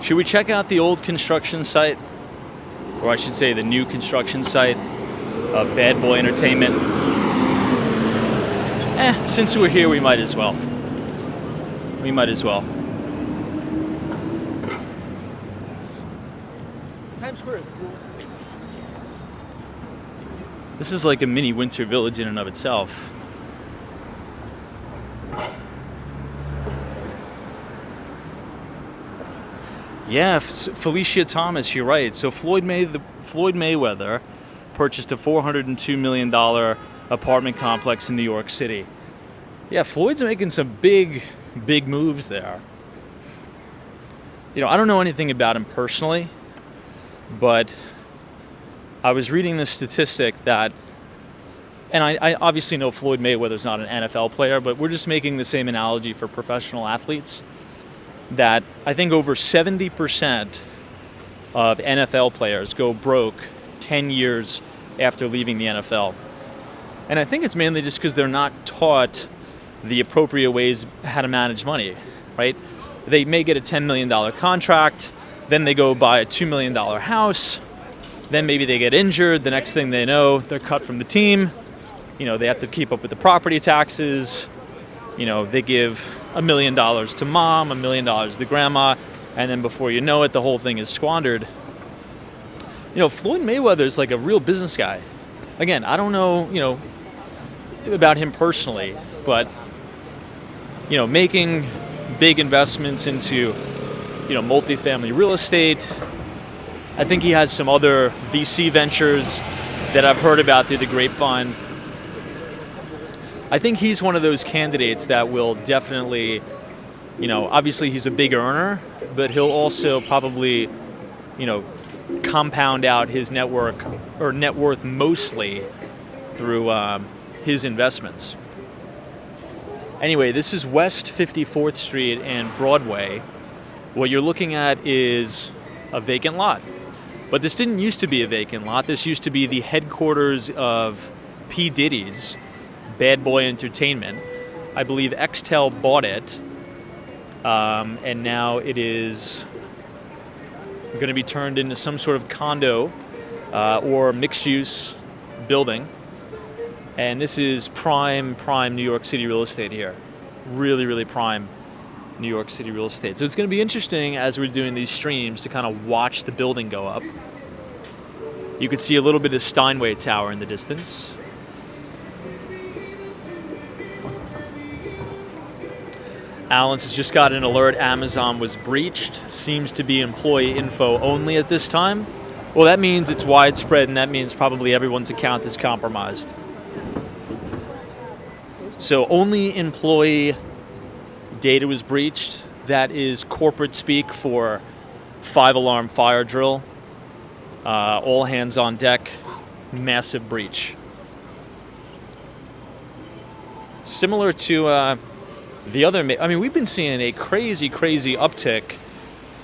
Speaker 1: Should we check out the old construction site? Or I should say the new construction site of Bad Boy Entertainment. Since we're here, we might as well. We might as well.
Speaker 3: Times Square is cool.
Speaker 1: This is like a mini winter village in and of itself. Yeah, Felicia Thomas, you're right. So Floyd Mayweather purchased a $402 million apartment complex in New York City. Yeah, Floyd's making some big moves there. You know, I don't know anything about him personally, but I was reading this statistic that, and I obviously know Floyd Mayweather's not an NFL player, but we're just making the same analogy for professional athletes, that I think over 70% of NFL players go broke 10 years after leaving the NFL. And I think it's mainly just because they're not taught the appropriate ways how to manage money, right? They may get a $10 million contract, then they go buy a $2 million house, then maybe they get injured, the next thing they know, they're cut from the team. You know, they have to keep up with the property taxes. You know, they give $1 million to mom, $1 million to grandma, and then before you know it, the whole thing is squandered. You know, Floyd Mayweather is like a real business guy. Again, I don't know, you know, about him personally, but, you know, making big investments into, you know, multifamily real estate. I think he has some other VC ventures that I've heard about through the grapevine. I think he's one of those candidates that will definitely, you know, obviously he's a big earner, but he'll also probably, you know, compound out his net worth mostly through his investments. Anyway, this is West 54th Street and Broadway. What you're looking at is a vacant lot. But this didn't used to be a vacant lot. This used to be the headquarters of P. Diddy's Bad Boy Entertainment. I believe Xtel bought it, and now it is going to be turned into some sort of condo or mixed-use building. And this is prime New York City real estate here. Really prime New York City real estate. So it's going to be interesting as we're doing these streams to kind of watch the building go up. You can see a little bit of Steinway Tower in the distance. Alan's has just got an alert Amazon was breached. Seems to be employee info only at this time. Well, that means it's widespread, and that means probably everyone's account is compromised. So only employee data was breached. That is corporate speak for 5-alarm fire drill. All hands on deck. Massive breach. Similar to the other, I mean, we've been seeing a crazy uptick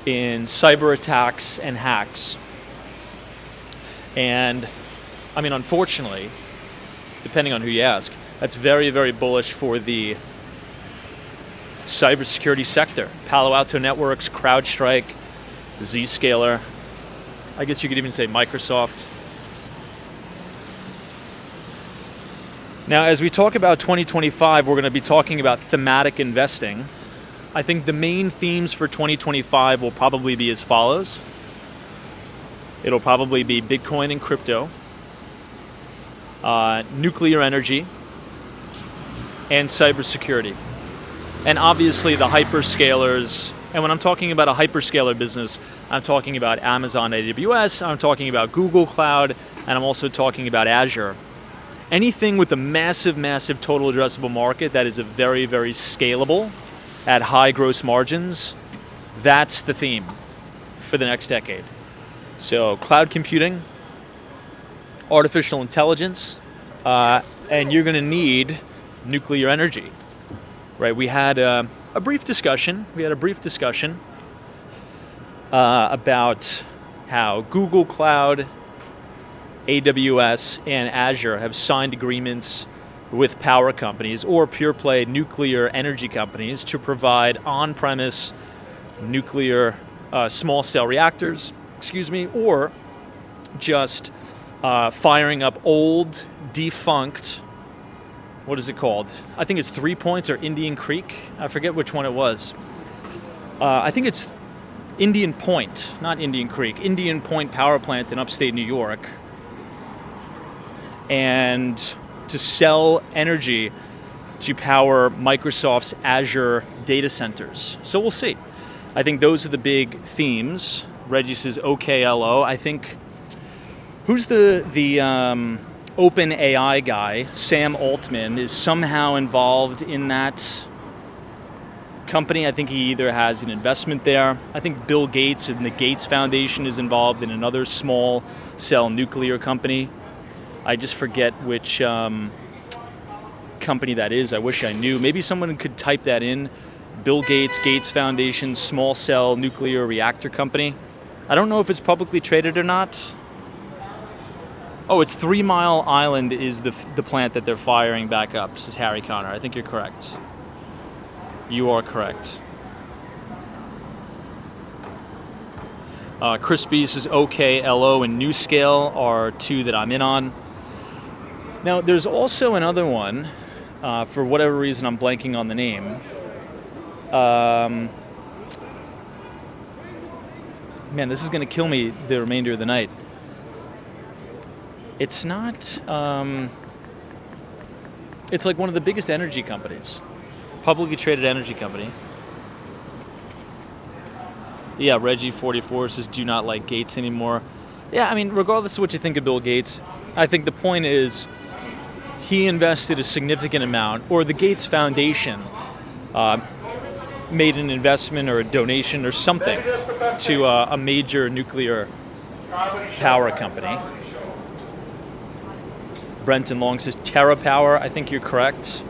Speaker 1: in cyber attacks and hacks. And, I mean, unfortunately, depending on who you ask, that's very bullish for the cybersecurity sector. Palo Alto Networks, CrowdStrike, Zscaler. I guess you could even say Microsoft. Now, as we talk about 2025, we're going to be talking about thematic investing. I think the main themes for 2025 will probably be as follows. It'll probably be Bitcoin and crypto, nuclear energy, and cybersecurity. And obviously the hyperscalers. And when I'm talking about a hyperscaler business, I'm talking about Amazon AWS, I'm talking about Google Cloud, and I'm also talking about Azure. Anything with a massive total addressable market that is a very scalable at high gross margins, that's the theme for the next decade. So cloud computing, artificial intelligence, and you're going to need nuclear energy, right? We had a brief discussion. About how Google Cloud, AWS, and Azure have signed agreements with power companies or pure play nuclear energy companies to provide on-premise nuclear small cell reactors, or just firing up old, defunct what is it called? I think it's 3 Points or Indian Creek. I forget which one it was. I think it's Indian Point, not Indian Creek. Indian Point Power Plant in upstate New York. And to sell energy to power Microsoft's Azure data centers. So we'll see. I think those are the big themes. Reggie says OKLO. I think, who's the Open AI guy, Sam Altman, is somehow involved in that company. I think he either has an investment there. I think Bill Gates and the Gates Foundation is involved in another small cell nuclear company. I just forget which company that is. I wish I knew. Maybe someone could type that in. Bill Gates, Gates Foundation, small cell nuclear reactor company. I don't know if it's publicly traded or not. Oh, it's 3 Mile Island is the plant that they're firing back up, says Harry Connor. I think you're correct. You are correct. Chris B says OKLO and NewScale are two that I'm in on. Now, there's also another one, for whatever reason I'm blanking on the name. Man, this is going to kill me the remainder of the night. It's not, it's like one of the biggest energy companies, publicly traded energy company. Yeah, Reggie44 says do not like Gates anymore. Yeah, I mean, regardless of what you think of Bill Gates, I think the point is he invested a significant amount, or the Gates Foundation made an investment or a donation or something to a major nuclear power company. Brenton Long says TerraPower. I think you're correct.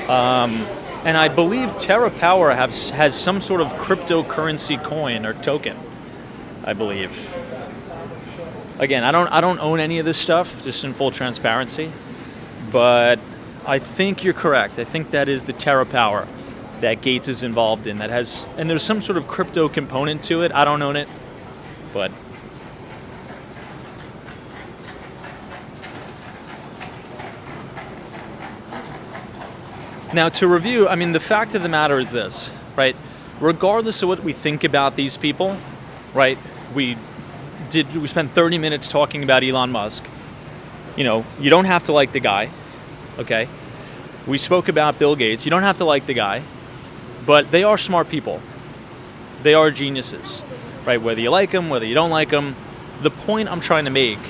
Speaker 1: And I believe TerraPower has some sort of cryptocurrency coin or token, I believe. Again, I don't own any of this stuff, just in full transparency. But I think you're correct. I think that is the TerraPower that Gates is involved in. And there's some sort of crypto component to it. I don't own it, but now, to review, I mean, the fact of the matter is this, right? Regardless of what we think about these people, right? We spent 30 minutes talking about Elon Musk. You know, you don't have to like the guy, okay? We spoke about Bill Gates. You don't have to like the guy, but they are smart people. They are geniuses, right? Whether you like them, whether you don't like them. The point I'm trying to make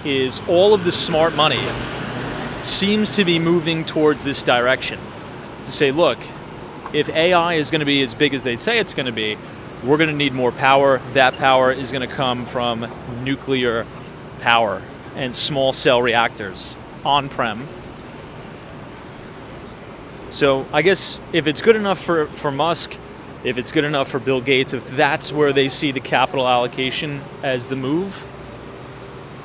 Speaker 1: is all of the smart money seems to be moving towards this direction. To say, look, if AI is going to be as big as they say it's going to be, we're going to need more power. That power is going to come from nuclear power and small cell reactors on-prem. So I guess if it's good enough for Musk, if it's good enough for Bill Gates, if that's where they see the capital allocation as the move,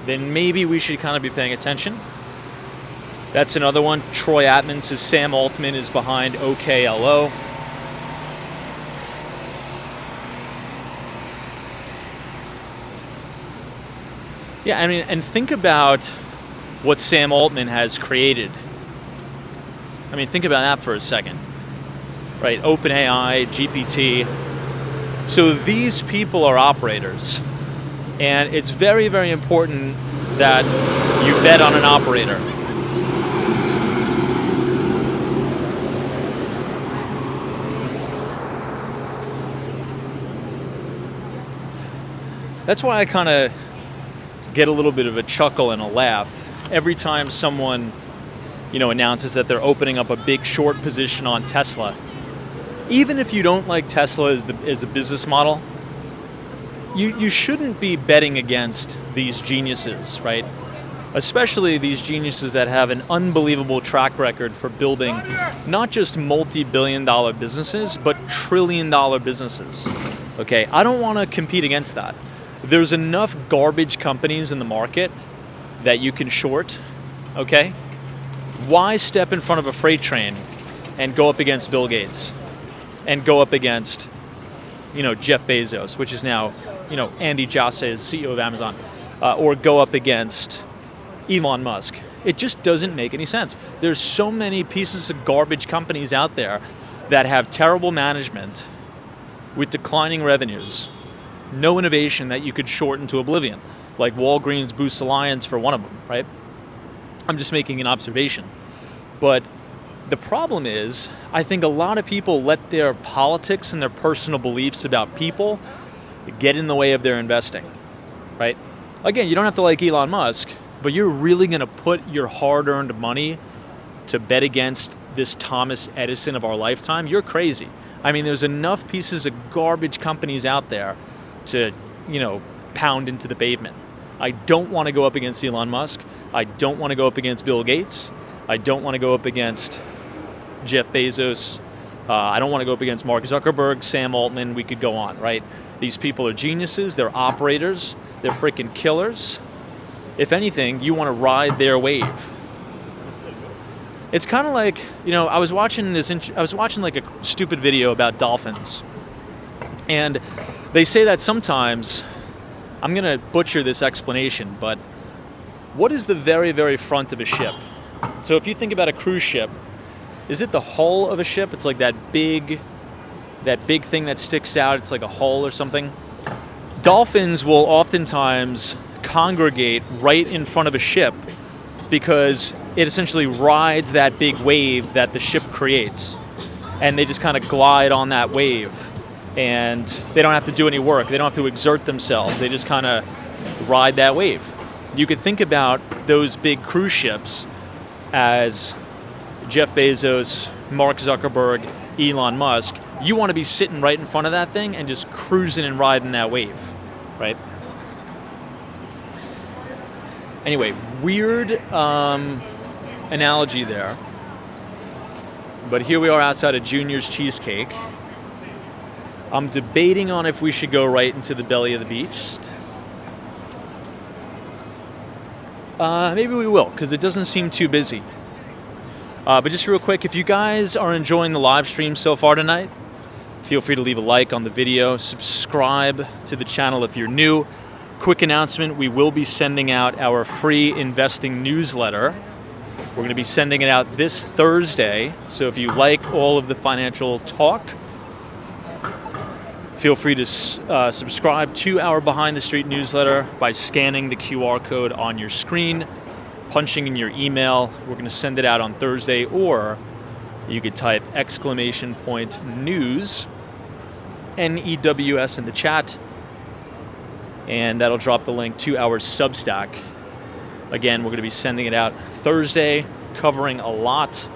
Speaker 1: then maybe we should kind of be paying attention. That's another one. Troy Atman says Sam Altman is behind OKLO. Yeah, I mean, and think about what Sam Altman has created. I mean, think about that for a second. Right, OpenAI, GPT. So these people are operators. And it's very, very important that you bet on an operator. That's why I kind of get a little bit of a chuckle and a laugh every time someone, announces that they're opening up a big short position on Tesla. Even if you don't like Tesla as a business model, you shouldn't be betting against these geniuses, right? Especially these geniuses that have an unbelievable track record for building not just multi-billion-dollar businesses, but trillion-dollar businesses. Okay, I don't want to compete against that. There's enough garbage companies in the market that you can short, okay? Why step in front of a freight train and go up against Bill Gates and go up against, Jeff Bezos, which is now, Andy Jassy is CEO of Amazon, or go up against, Elon Musk. It just doesn't make any sense. There's so many pieces of garbage companies out there that have terrible management with declining revenues, no innovation that you could shorten to oblivion, like Walgreens Boost Alliance for one of them, right? I'm just making an observation. But the problem is, I think a lot of people let their politics and their personal beliefs about people get in the way of their investing, right? Again, you don't have to like Elon Musk, but you're really going to put your hard-earned money to bet against this Thomas Edison of our lifetime? You're crazy. I mean, there's enough pieces of garbage companies out there to, pound into the pavement. I don't want to go up against Elon Musk. I don't want to go up against Bill Gates. I don't want to go up against Jeff Bezos. I don't want to go up against Mark Zuckerberg, Sam Altman. We could go on, right? These people are geniuses. They're operators. They're freaking killers. If anything, you want to ride their wave. It's kind of like, I was watching like a stupid video about dolphins. And they say that sometimes, I'm going to butcher this explanation, but what is the very, very front of a ship? So if you think about a cruise ship, is it the hull of a ship? It's like that big thing that sticks out. It's like a hull or something. Dolphins will oftentimes congregate right in front of a ship because it essentially rides that big wave that the ship creates. And they just kind of glide on that wave. And they don't have to do any work. They don't have to exert themselves. They just kind of ride that wave. You could think about those big cruise ships as Jeff Bezos, Mark Zuckerberg, Elon Musk. You want to be sitting right in front of that thing and just cruising and riding that wave, right? Anyway, weird analogy there. But here we are outside of Junior's Cheesecake. I'm debating on if we should go right into the belly of the beast. Maybe we will, because it doesn't seem too busy. But just real quick, if you guys are enjoying the live stream so far tonight, feel free to leave a like on the video, subscribe to the channel if you're new. Quick announcement, we will be sending out our free investing newsletter. We're going to be sending it out this Thursday, so if you like all of the financial talk, feel free to subscribe to our Behind the Street newsletter by scanning the QR code on your screen, punching in your email. We're going to send it out on Thursday, or you could type !news, NEWS in the chat, and that'll drop the link to our Substack. Again, we're going to be sending it out Thursday, covering a lot.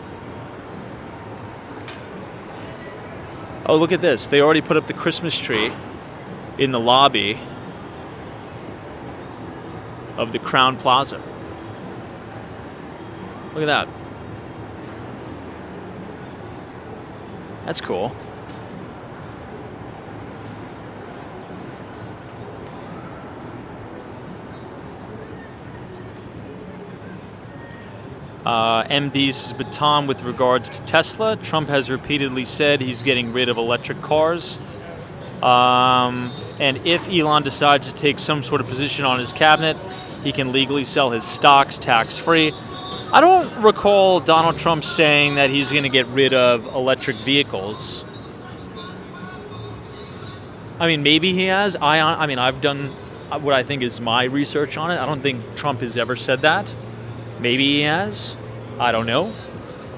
Speaker 1: Oh, look at this. They already put up the Christmas tree in the lobby of the Crown Plaza. Look at that. That's cool. MD's baton with regards to Tesla. Trump has repeatedly said he's getting rid of electric cars. And if Elon decides to take some sort of position on his cabinet, he can legally sell his stocks tax-free. I don't recall Donald Trump saying that he's going to get rid of electric vehicles. I mean, maybe he has. I've done what I think is my research on it. I don't think Trump has ever said that. Maybe he has. I don't know.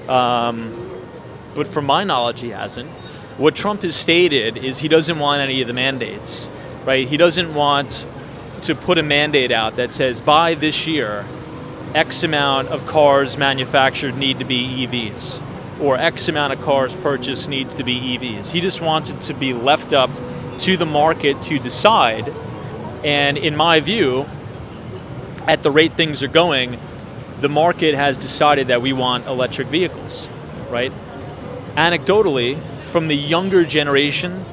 Speaker 1: But from my knowledge, he hasn't. What Trump has stated is he doesn't want any of the mandates, right? He doesn't want to put a mandate out that says by this year, X amount of cars manufactured need to be EVs, or X amount of cars purchased needs to be EVs. He just wants it to be left up to the market to decide. And in my view, at the rate things are going, the market has decided that we want electric vehicles, right? Anecdotally, from the younger generation,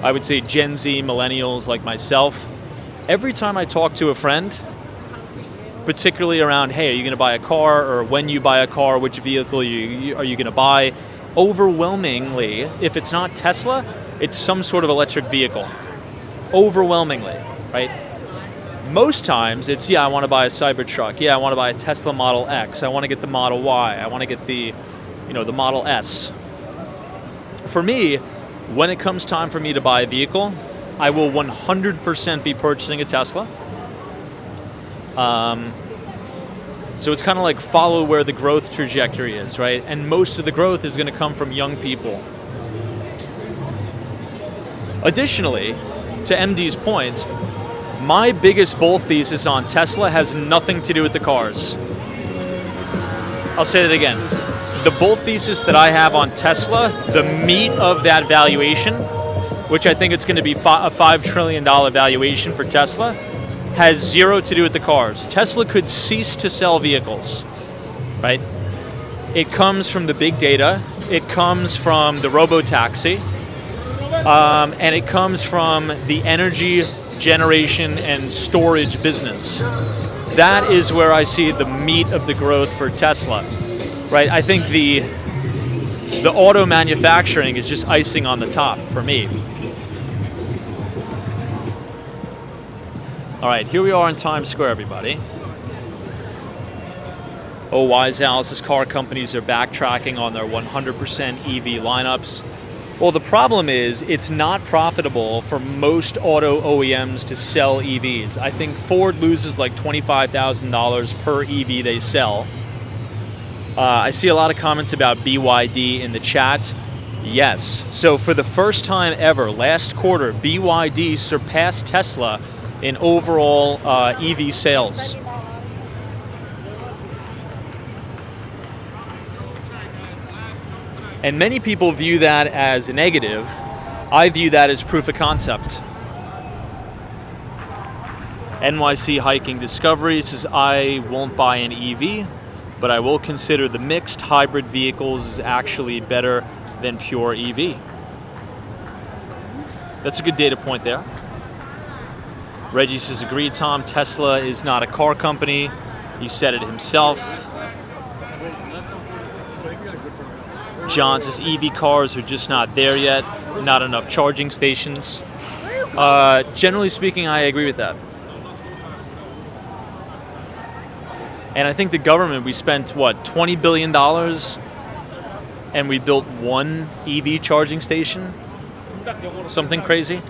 Speaker 1: I would say Gen Z, millennials like myself, every time I talk to a friend, particularly around, hey, are you going to buy a car? Or when you buy a car, which vehicle are you going to buy? Overwhelmingly, if it's not Tesla, it's some sort of electric vehicle. Overwhelmingly, right? Most times it's, yeah, I want to buy a Cybertruck. Yeah, I want to buy a Tesla Model X. I want to get the Model Y. I want to get the, the Model S. For me, when it comes time for me to buy a vehicle, I will 100% be purchasing a Tesla. So it's kind of like follow where the growth trajectory is, right? And most of the growth is going to come from young people. Additionally, to MD's point, my biggest bull thesis on Tesla has nothing to do with the cars. I'll say that again. The bull thesis that I have on Tesla, the meat of that valuation, which I think it's going to be a $5 trillion valuation for Tesla, has zero to do with the cars. Tesla could cease to sell vehicles, right? It comes from the big data. It comes from the robo-taxi. And it comes from the energy generation and storage business. That is where I see the meat of the growth for Tesla, right? I think the auto manufacturing is just icing on the top for me. All right, here we are in Times Square, everybody. Oh, wise Alice's car companies are backtracking on their 100% EV lineups. Well, the problem is it's not profitable for most auto OEMs to sell EVs. I think Ford loses like $25,000 per EV they sell. I see a lot of comments about BYD in the chat. Yes. So for the first time ever, last quarter, BYD surpassed Tesla in overall EV sales. And many people view that as a negative. I view that as proof of concept. NYC Hiking Discovery says, I won't buy an EV, but I will consider the mixed hybrid vehicles is actually better than pure EV. That's a good data point there. Reggie says, agree, Tom, Tesla is not a car company. He said it himself. John says EV cars are just not there yet. Not enough charging stations. Generally speaking, I agree with that. And I think the government, we spent, $20 billion and we built one EV charging station? Something crazy?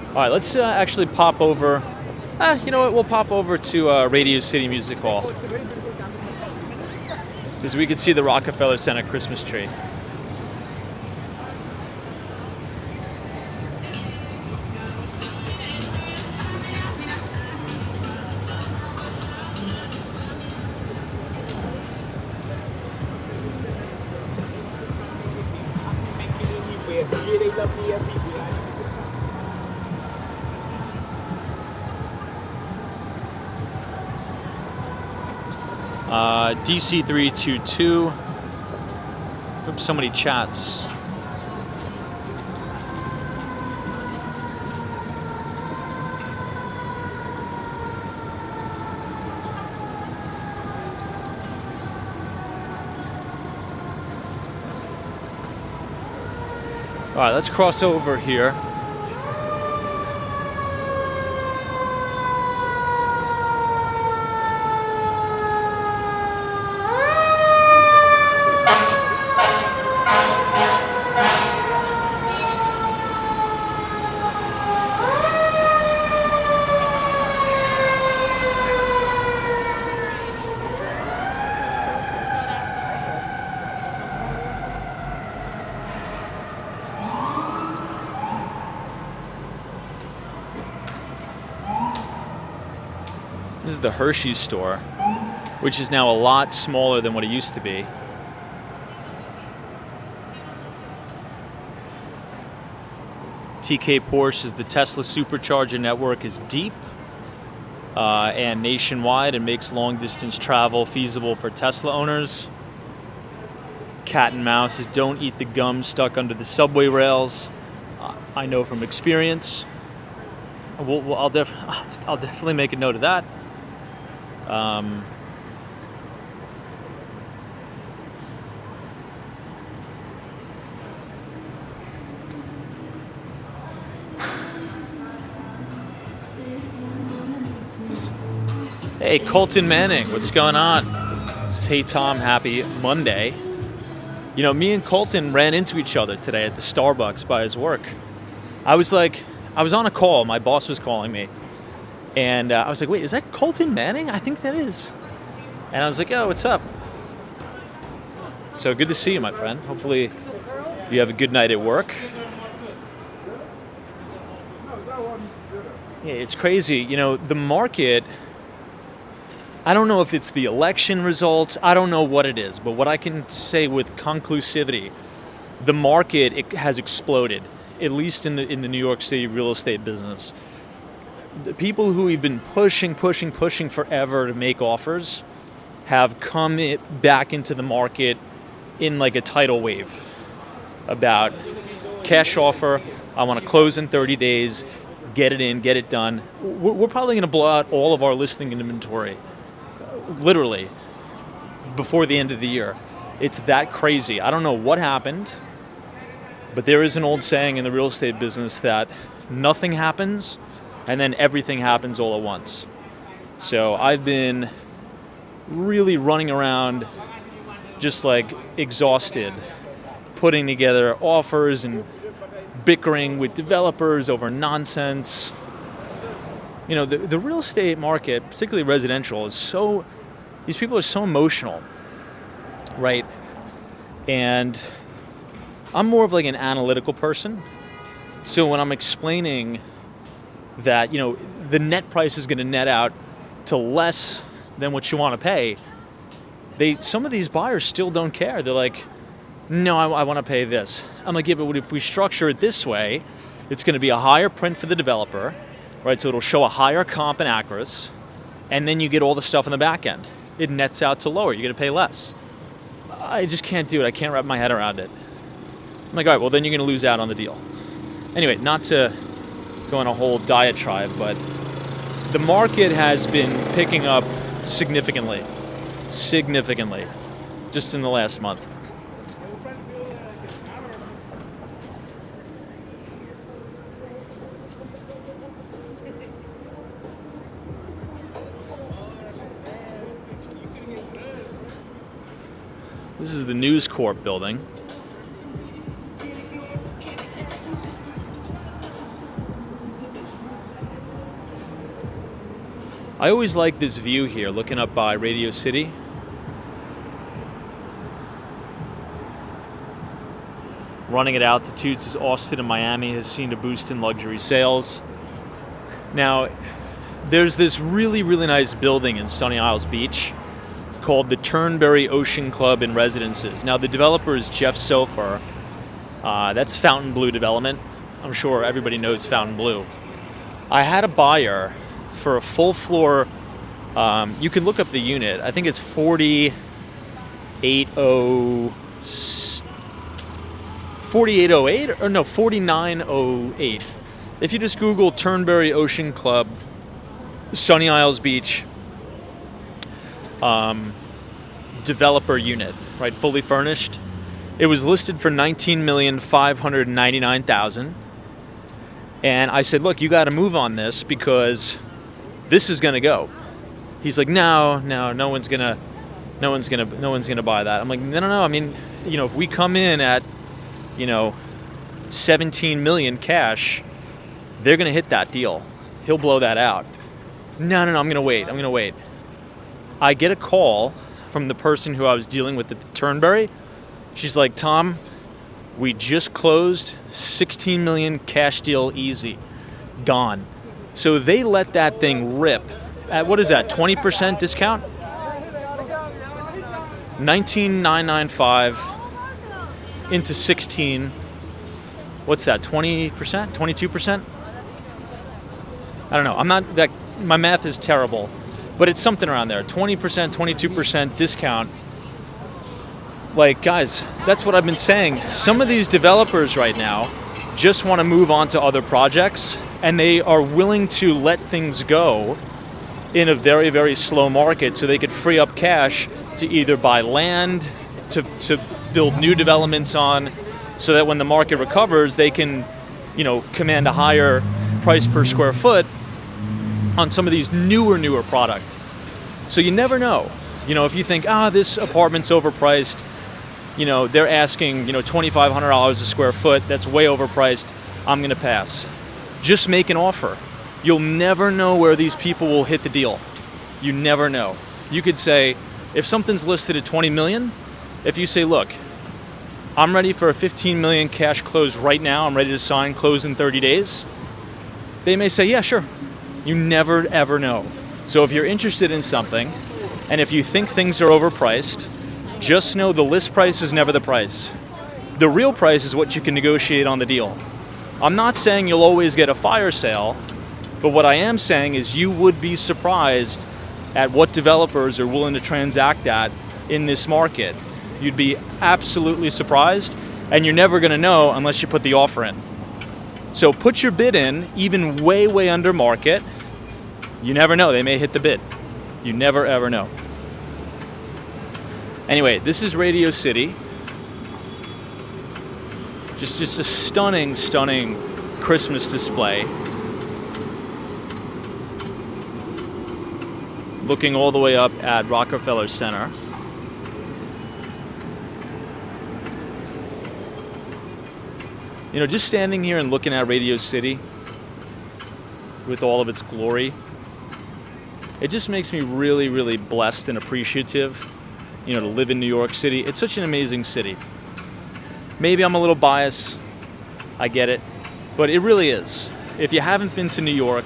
Speaker 1: All right, let's actually pop over. You know what? We'll pop over to Radio City Music Hall because we could see the Rockefeller Center Christmas tree. DC322. Oops, so many chats. All right, let's cross over here. This is the Hershey's store, which is now a lot smaller than what it used to be. TK Porsche says the Tesla supercharger network is deep and nationwide and makes long distance travel feasible for Tesla owners. Cat and Mouse says don't eat the gum stuck under the subway rails. I know from experience. I'll definitely make a note of that. Hey, Colton Manning, what's going on? Hey, Tom, happy Monday. You know, me and Colton ran into each other today at the Starbucks by his work. I was on a call. My boss was calling me. And I was like, wait, is that Colton Manning? I think that is. And I was like, oh, what's up? So good to see you, my friend. Hopefully you have a good night at work. Yeah, it's crazy. You know, the market, I don't know if it's the election results. I don't know what it is. But what I can say with conclusivity, the market has exploded, at least in the New York City real estate business. The people who we've been pushing forever to make offers have come back into the market in like a tidal wave about cash offer. I want to close in 30 days, get it in, get it done. We're probably going to blow out all of our listing inventory, literally, before the end of the year. It's that crazy. I don't know what happened, but there is an old saying in the real estate business that nothing happens and then everything happens all at once. So I've been really running around just like exhausted, putting together offers and bickering with developers over nonsense. You know, the real estate market, particularly residential, these people are so emotional, right? And I'm more of like an analytical person. So when I'm explaining that, you know, the net price is going to net out to less than what you want to pay, some of these buyers still don't care. They're like, no, I want to pay this. I'm like, yeah, but if we structure it this way, it's going to be a higher print for the developer, right? So it'll show a higher comp and acris, and then you get all the stuff in the back end. It nets out to lower. You're going to pay less. I just can't do it. I can't wrap my head around it. I'm like, all right, well, then you're going to lose out on the deal. Anyway, not to go on a whole diatribe, but the market has been picking up significantly, just in the last month. This is the News Corp building. I always like this view here, looking up by Radio City. Running at altitudes as Austin and Miami has seen a boost in luxury sales. Now, there's this really, really nice building in Sunny Isles Beach called the Turnberry Ocean Club and Residences. Now, the developer is Jeff Sofer. That's Fontainebleau Development. I'm sure everybody knows Fontainebleau. I had a buyer for a full floor. You can look up the unit. I think it's 4808 or no, 4908. If you just Google Turnberry Ocean Club, Sunny Isles Beach, developer unit, right, fully furnished. It was listed for $19,599,000, and I said, "Look, you got to move on this because this is going to go." He's like, "No one's gonna buy that." I'm like, "No. I mean, you know, if we come in at, you know, 17 million cash, they're going to hit that deal. He'll blow that out." No, I'm going to wait. I get a call from the person who I was dealing with at the Turnberry. She's like, "Tom, we just closed 16 million cash deal easy. Gone." So they let that thing rip at, what is that, 20% discount? 19,995 into 16. What's that, 20%? 22%? I don't know. My math is terrible. But it's something around there, 20%, 22% discount. Like, guys, that's what I've been saying. Some of these developers right now just want to move on to other projects, and they are willing to let things go in a very, very slow market so they could free up cash to either buy land, to build new developments on, so that when the market recovers, they can, you know, command a higher price per square foot on some of these newer product. So you never know. If you think, this apartment's overpriced, they're asking, $2,500 a square foot, that's way overpriced, I'm going to pass. Just make an offer. You'll never know where these people will hit the deal. You never know. You could say, if something's listed at 20 million, if you say, look, I'm ready for a 15 million cash close right now, I'm ready to sign, close in 30 days, they may say, yeah, sure. You never, ever know. So if you're interested in something, and if you think things are overpriced, just know the list price is never the price. The real price is what you can negotiate on the deal. I'm not saying you'll always get a fire sale, but what I am saying is you would be surprised at what developers are willing to transact at in this market. You'd be absolutely surprised, and you're never going to know unless you put the offer in. So put your bid in, even way, way under market. You never know. They may hit the bid. You never, ever know. Anyway, this is Radio City. Just a stunning, stunning Christmas display. Looking all the way up at Rockefeller Center. Just standing here and looking at Radio City with all of its glory, it just makes me really, really blessed and appreciative, to live in New York City. It's such an amazing city. Maybe I'm a little biased, I get it, but it really is. If you haven't been to New York,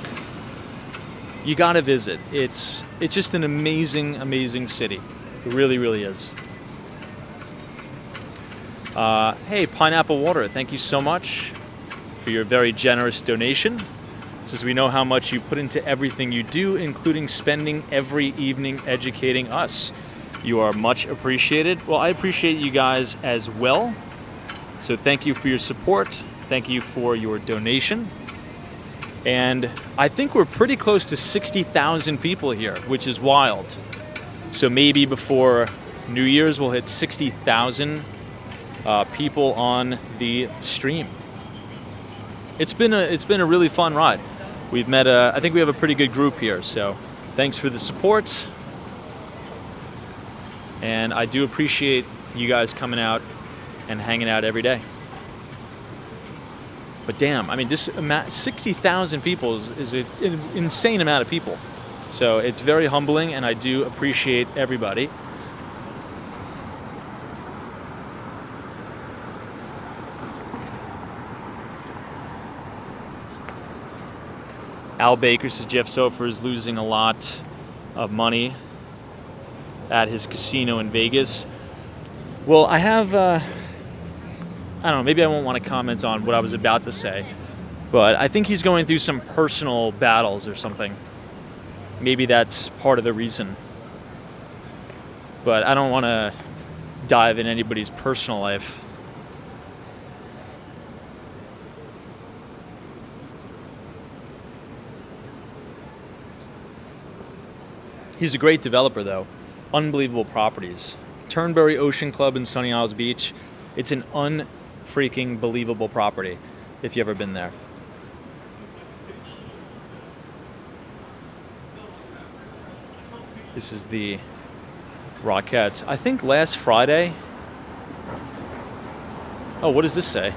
Speaker 1: you gotta visit. It's just an amazing, amazing city. It really, really is. Hey, Pineapple Water, thank you so much for your very generous donation. Since we know how much you put into everything you do, including spending every evening educating us. You are much appreciated. Well, I appreciate you guys as well. So thank you for your support. Thank you for your donation. And I think we're pretty close to 60,000 people here, which is wild. So maybe before New Year's, we'll hit 60,000 people on the stream. It's been a really fun ride. We've met I think we have a pretty good group here. So thanks for the support. And I do appreciate you guys coming out and hanging out every day. But damn, I mean, just 60,000 people is an insane amount of people. So it's very humbling, and I do appreciate everybody. Al Baker says Jeff Sofer is losing a lot of money at his casino in Vegas. Well, I have, I don't know, maybe I won't want to comment on what I was about to say, but I think he's going through some personal battles or something. Maybe that's part of the reason. But I don't want to dive in anybody's personal life. He's a great developer, though. Unbelievable properties. Turnberry Ocean Club in Sunny Isles Beach. It's an unfreaking believable property if you've ever been there. This is the Rockettes. I think last Friday... Oh, what does this say?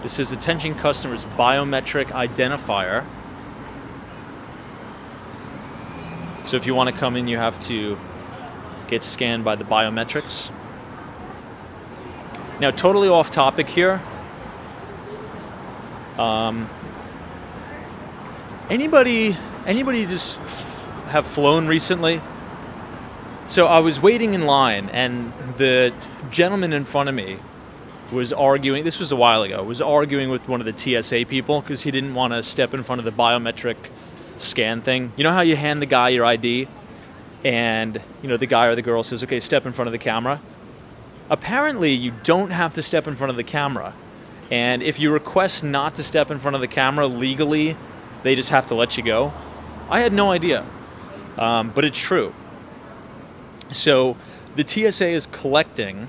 Speaker 1: This says attention customers biometric identifier. So if you want to come in, you have to get scanned by the biometrics. Now, totally off topic here. Anybody just have flown recently? So I was waiting in line, and the gentleman in front of me was arguing, this was a while ago, was arguing with one of the TSA people because he didn't want to step in front of the biometric scan thing. You know how you hand the guy your ID and, the guy or the girl says, okay, step in front of the camera? Apparently, you don't have to step in front of the camera. And if you request not to step in front of the camera legally, they just have to let you go. I had no idea, but it's true. So the TSA is collecting,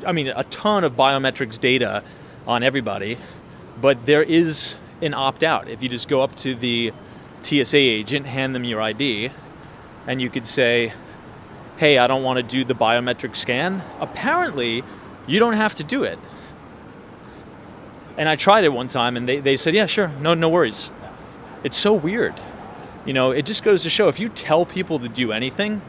Speaker 1: a ton of biometrics data on everybody, but there is and opt out. If you just go up to the TSA agent, hand them your ID, and you could say, hey, I don't want to do the biometric scan. Apparently, you don't have to do it. And I tried it one time, and they said, yeah, sure, no worries. It's so weird. It just goes to show, if you tell people to do anything,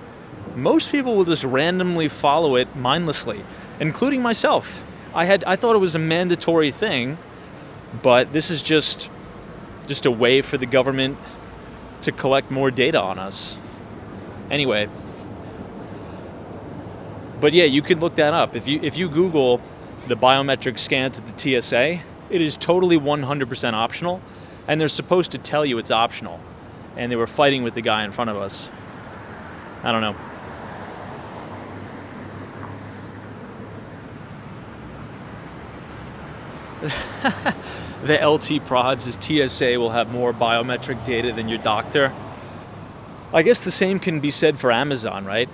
Speaker 1: most people will just randomly follow it mindlessly, including myself. I thought it was a mandatory thing, but this is just a way for the government to collect more data on us. Anyway, but yeah, you can look that up. If you Google the biometric scans at the TSA, it is totally 100% optional, and they're supposed to tell you it's optional. And they were fighting with the guy in front of us. I don't know. The LT prods is TSA will have more biometric data than your doctor. I guess the same can be said for Amazon, right?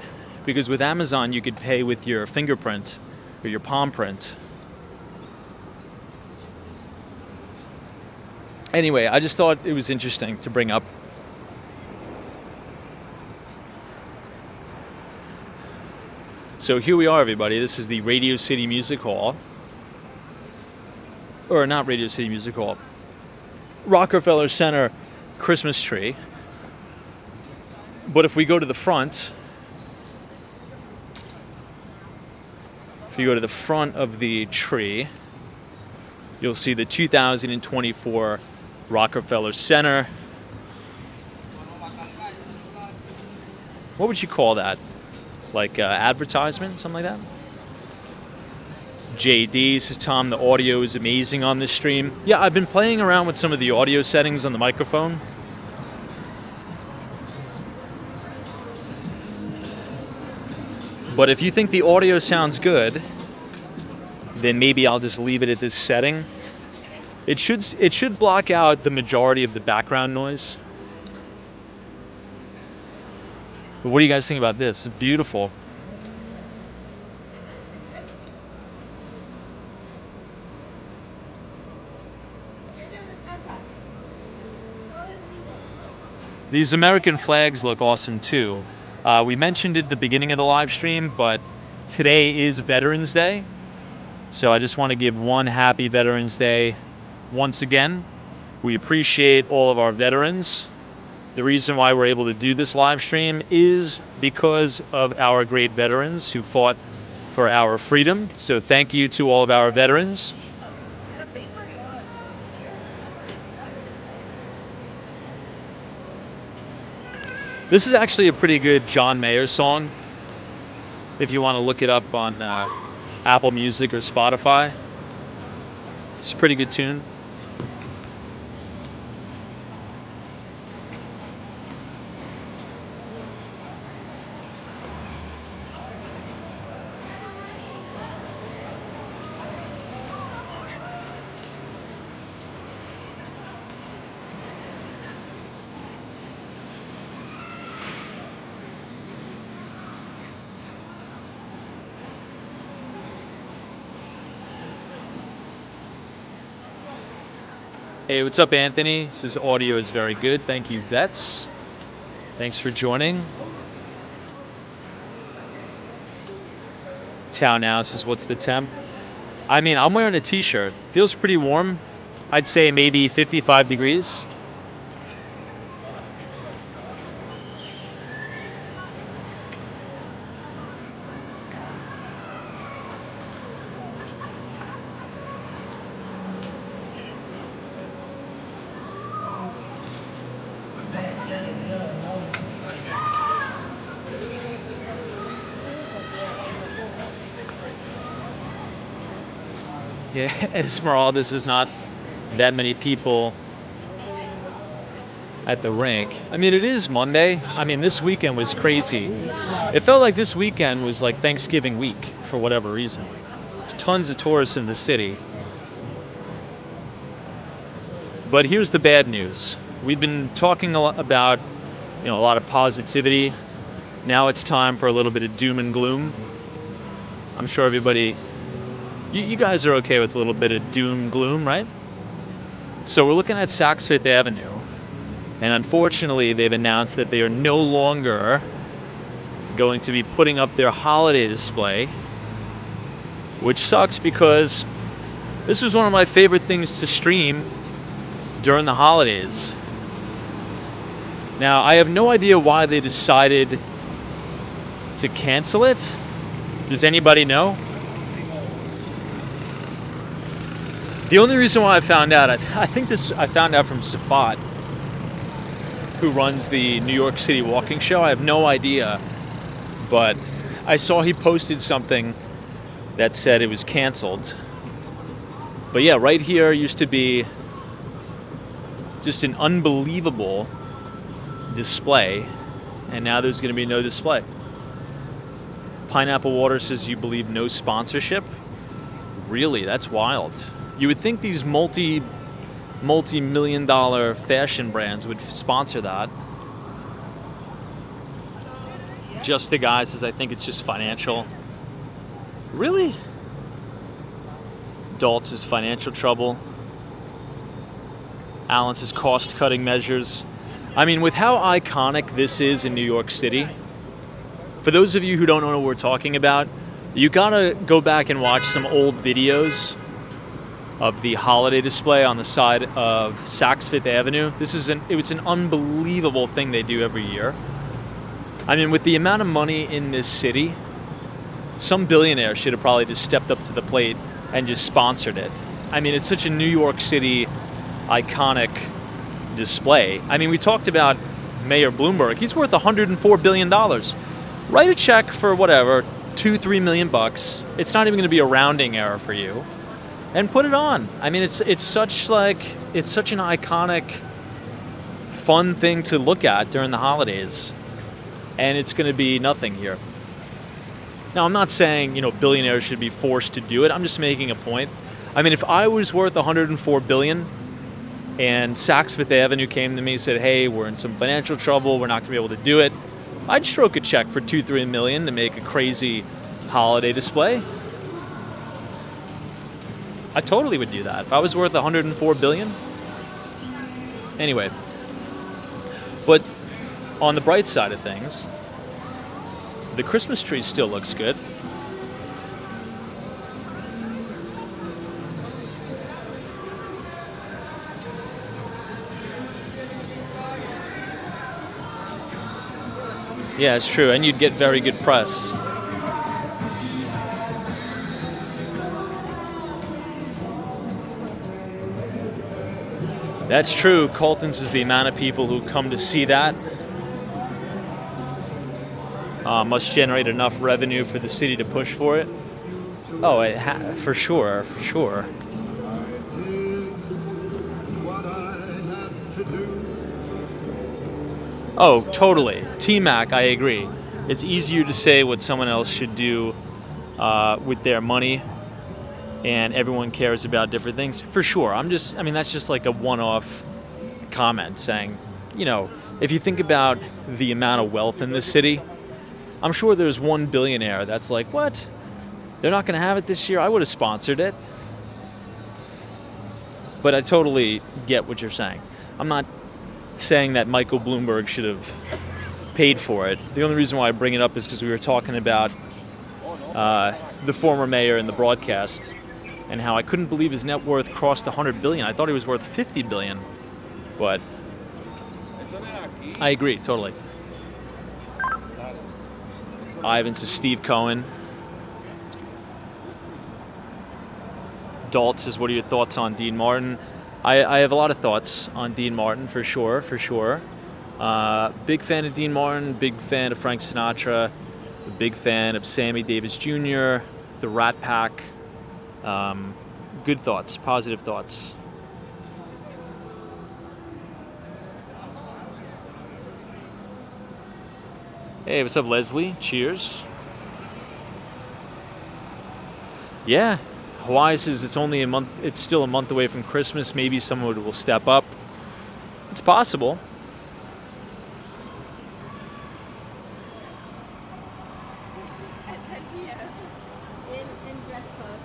Speaker 1: Because with Amazon, you could pay with your fingerprint or your palm print. Anyway, I just thought it was interesting to bring up. So here we are, everybody. This is the Radio City Music Hall. Or not Radio City Music Hall. Rockefeller Center Christmas tree. But if we go to the front, of the tree, you'll see the 2024 Rockefeller Center. What would you call that? Like advertisement, something like that? JD says, Tom, the audio is amazing on this stream. Yeah, I've been playing around with some of the audio settings on the microphone. But if you think the audio sounds good, then maybe I'll just leave it at this setting. It should block out the majority of the background noise. But what do you guys think about this? It's beautiful. These American flags look awesome too. We mentioned it at the beginning of the live stream, but today is Veterans Day. So I just want to give one happy Veterans Day once again. We appreciate all of our veterans. The reason why we're able to do this live stream is because of our great veterans who fought for our freedom. So thank you to all of our veterans. This is actually a pretty good John Mayer song, if you want to look it up on Apple Music or Spotify. It's a pretty good tune. Hey, what's up, Anthony? He says audio is very good. Thank you, Vets. Thanks for joining. Town now says, what's the temp? I mean, I'm wearing a t-shirt. Feels pretty warm. I'd say maybe 55 degrees. Yeah, Esmeralda's is not that many people at the rink. I mean, it is Monday. I mean, this weekend was crazy. It felt like this weekend was like Thanksgiving week for whatever reason. Tons of tourists in the city. But here's the bad news. We've been talking a lot about, a lot of positivity. Now it's time for a little bit of doom and gloom. I'm sure everybody, you guys are okay with a little bit of doom gloom, right? So we're looking at Saks Fifth Avenue, and unfortunately they've announced that they are no longer going to be putting up their holiday display, which sucks because this was one of my favorite things to stream during the holidays. Now, I have no idea why they decided to cancel it. Does anybody know? The only reason why I found out, I found out from Safat, who runs the New York City walking show. I have no idea, but I saw he posted something that said it was canceled. But yeah, right here used to be just an unbelievable display, and now there's going to be no display. Pineapple Water says you believe no sponsorship? Really? That's wild. You would think these multi-million dollar fashion brands would sponsor that. Just the Guy says I think it's just financial. Really? Daltz is financial trouble. Alan says cost-cutting measures. I mean, with how iconic this is in New York City, for those of you who don't know what we're talking about, you gotta go back and watch some old videos of the holiday display on the side of Saks Fifth Avenue. It was an unbelievable thing they do every year. I mean, with the amount of money in this city, some billionaire should have probably just stepped up to the plate and just sponsored it. I mean, it's such a New York City iconic display. I mean, we talked about Mayor Bloomberg. He's worth $104 billion. Write a check for whatever, $2-3 million bucks. It's not even going to be a rounding error for you. And put it on. I mean, it's such an iconic, fun thing to look at during the holidays. And it's going to be nothing here. Now, I'm not saying, billionaires should be forced to do it. I'm just making a point. I mean, if I was worth $104 billion and Saks Fifth Avenue came to me and said, hey, we're in some financial trouble, we're not going to be able to do it, I'd stroke a check for $2-3 million to make a crazy holiday display. I totally would do that if I was worth $104 billion. Anyway, but on the bright side of things, the Christmas tree still looks good. Yeah, it's true, and you'd get very good press. That's true. Colton's is the amount of people who come to see that. Must generate enough revenue for the city to push for it. Oh, for sure. Oh, totally. T-Mac, I agree. It's easier to say what someone else should do with their money, and everyone cares about different things. For sure. That's just like a one-off comment saying, if you think about the amount of wealth in this city, I'm sure there's one billionaire that's like, what? They're not going to have it this year? I would have sponsored it. But I totally get what you're saying. I'm not saying that Michael Bloomberg should have paid for it. The only reason why I bring it up is because we were talking about the former mayor in the broadcast and how I couldn't believe his net worth crossed $100 billion. I thought he was worth $50 billion. But I agree, totally. Ivan says Steve Cohen. Dalt says, what are your thoughts on Dean Martin? I have a lot of thoughts on Dean Martin, for sure. Big fan of Dean Martin, big fan of Frank Sinatra, a big fan of Sammy Davis Jr., the Rat Pack. Good thoughts, positive thoughts. Hey, what's up, Leslie? Cheers. Yeah, Hawaii says it's only a month. It's still a month away from Christmas. Maybe someone will step up. It's possible.
Speaker 2: At 10 p.m. in dress clothes.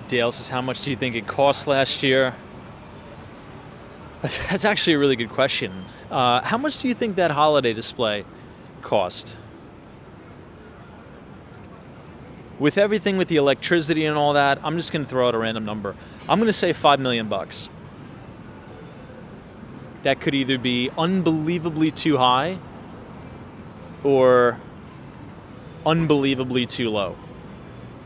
Speaker 1: Dale says, how much do you think it cost last year? That's actually a really good question. How much do you think that holiday display cost? With everything with the electricity and all that, I'm just going to throw out a random number. I'm going to say $5 million. That could either be unbelievably too high or unbelievably too low.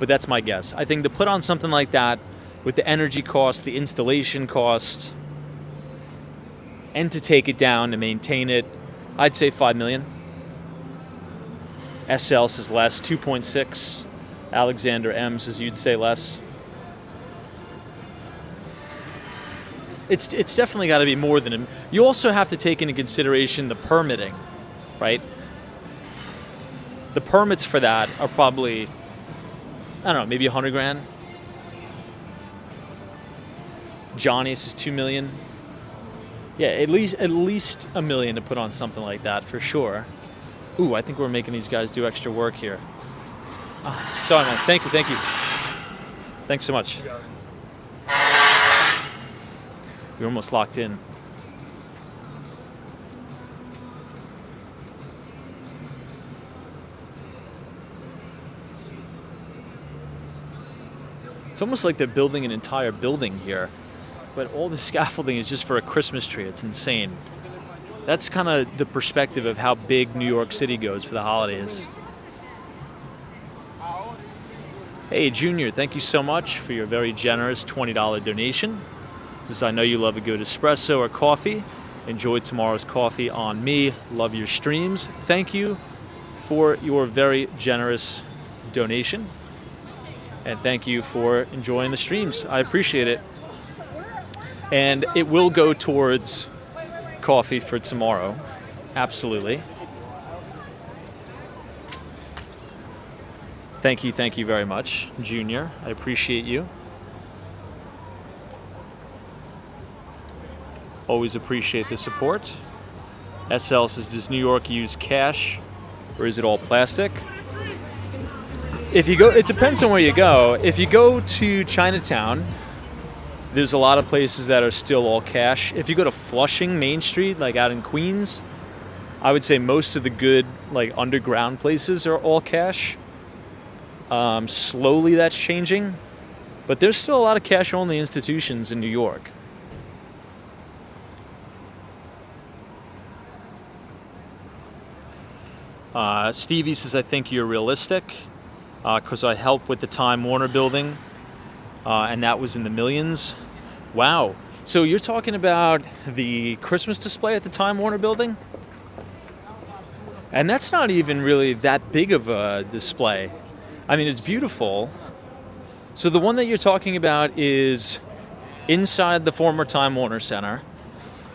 Speaker 1: But that's my guess. I think to put on something like that with the energy cost, the installation cost, and to take it down to maintain it, I'd say $5 million. SL says less, 2.6. Alexander M says you'd say less. It's definitely got to be more than you also have to take into consideration the permitting, right? The permits for that are probably, I don't know, maybe $100,000. Johnny says $2 million. Yeah, at least $1 million to put on something like that for sure. Ooh, I think we're making these guys do extra work here. Sorry, man. Thank you. Thanks so much. We're almost locked in. It's almost like they're building an entire building here, but all the scaffolding is just for a Christmas tree. It's insane. That's kind of the perspective of how big New York City goes for the holidays. Hey, Junior, thank you so much for your very generous $20 donation. Since I know you love a good espresso or coffee, enjoy tomorrow's coffee on me. Love your streams. Thank you for your very generous donation. And thank you for enjoying the streams. I appreciate it. And it will go towards coffee for tomorrow. Absolutely. Thank you very much, Junior. I appreciate you. Always appreciate the support. SL says, does New York use cash or is it all plastic? If you go, it depends on where you go. If you go to Chinatown, there's a lot of places that are still all cash. If you go to Flushing, Main Street, like out in Queens, I would say most of the good, like underground places are all cash. Slowly that's changing, but there's still a lot of cash-only institutions in New York. Stevie says, I think you're realistic. Because I helped with the Time Warner building, and that was in the millions. Wow. So you're talking about the Christmas display at the Time Warner building? And that's not even really that big of a display. I mean, it's beautiful. So the one that you're talking about is inside the former Time Warner Center.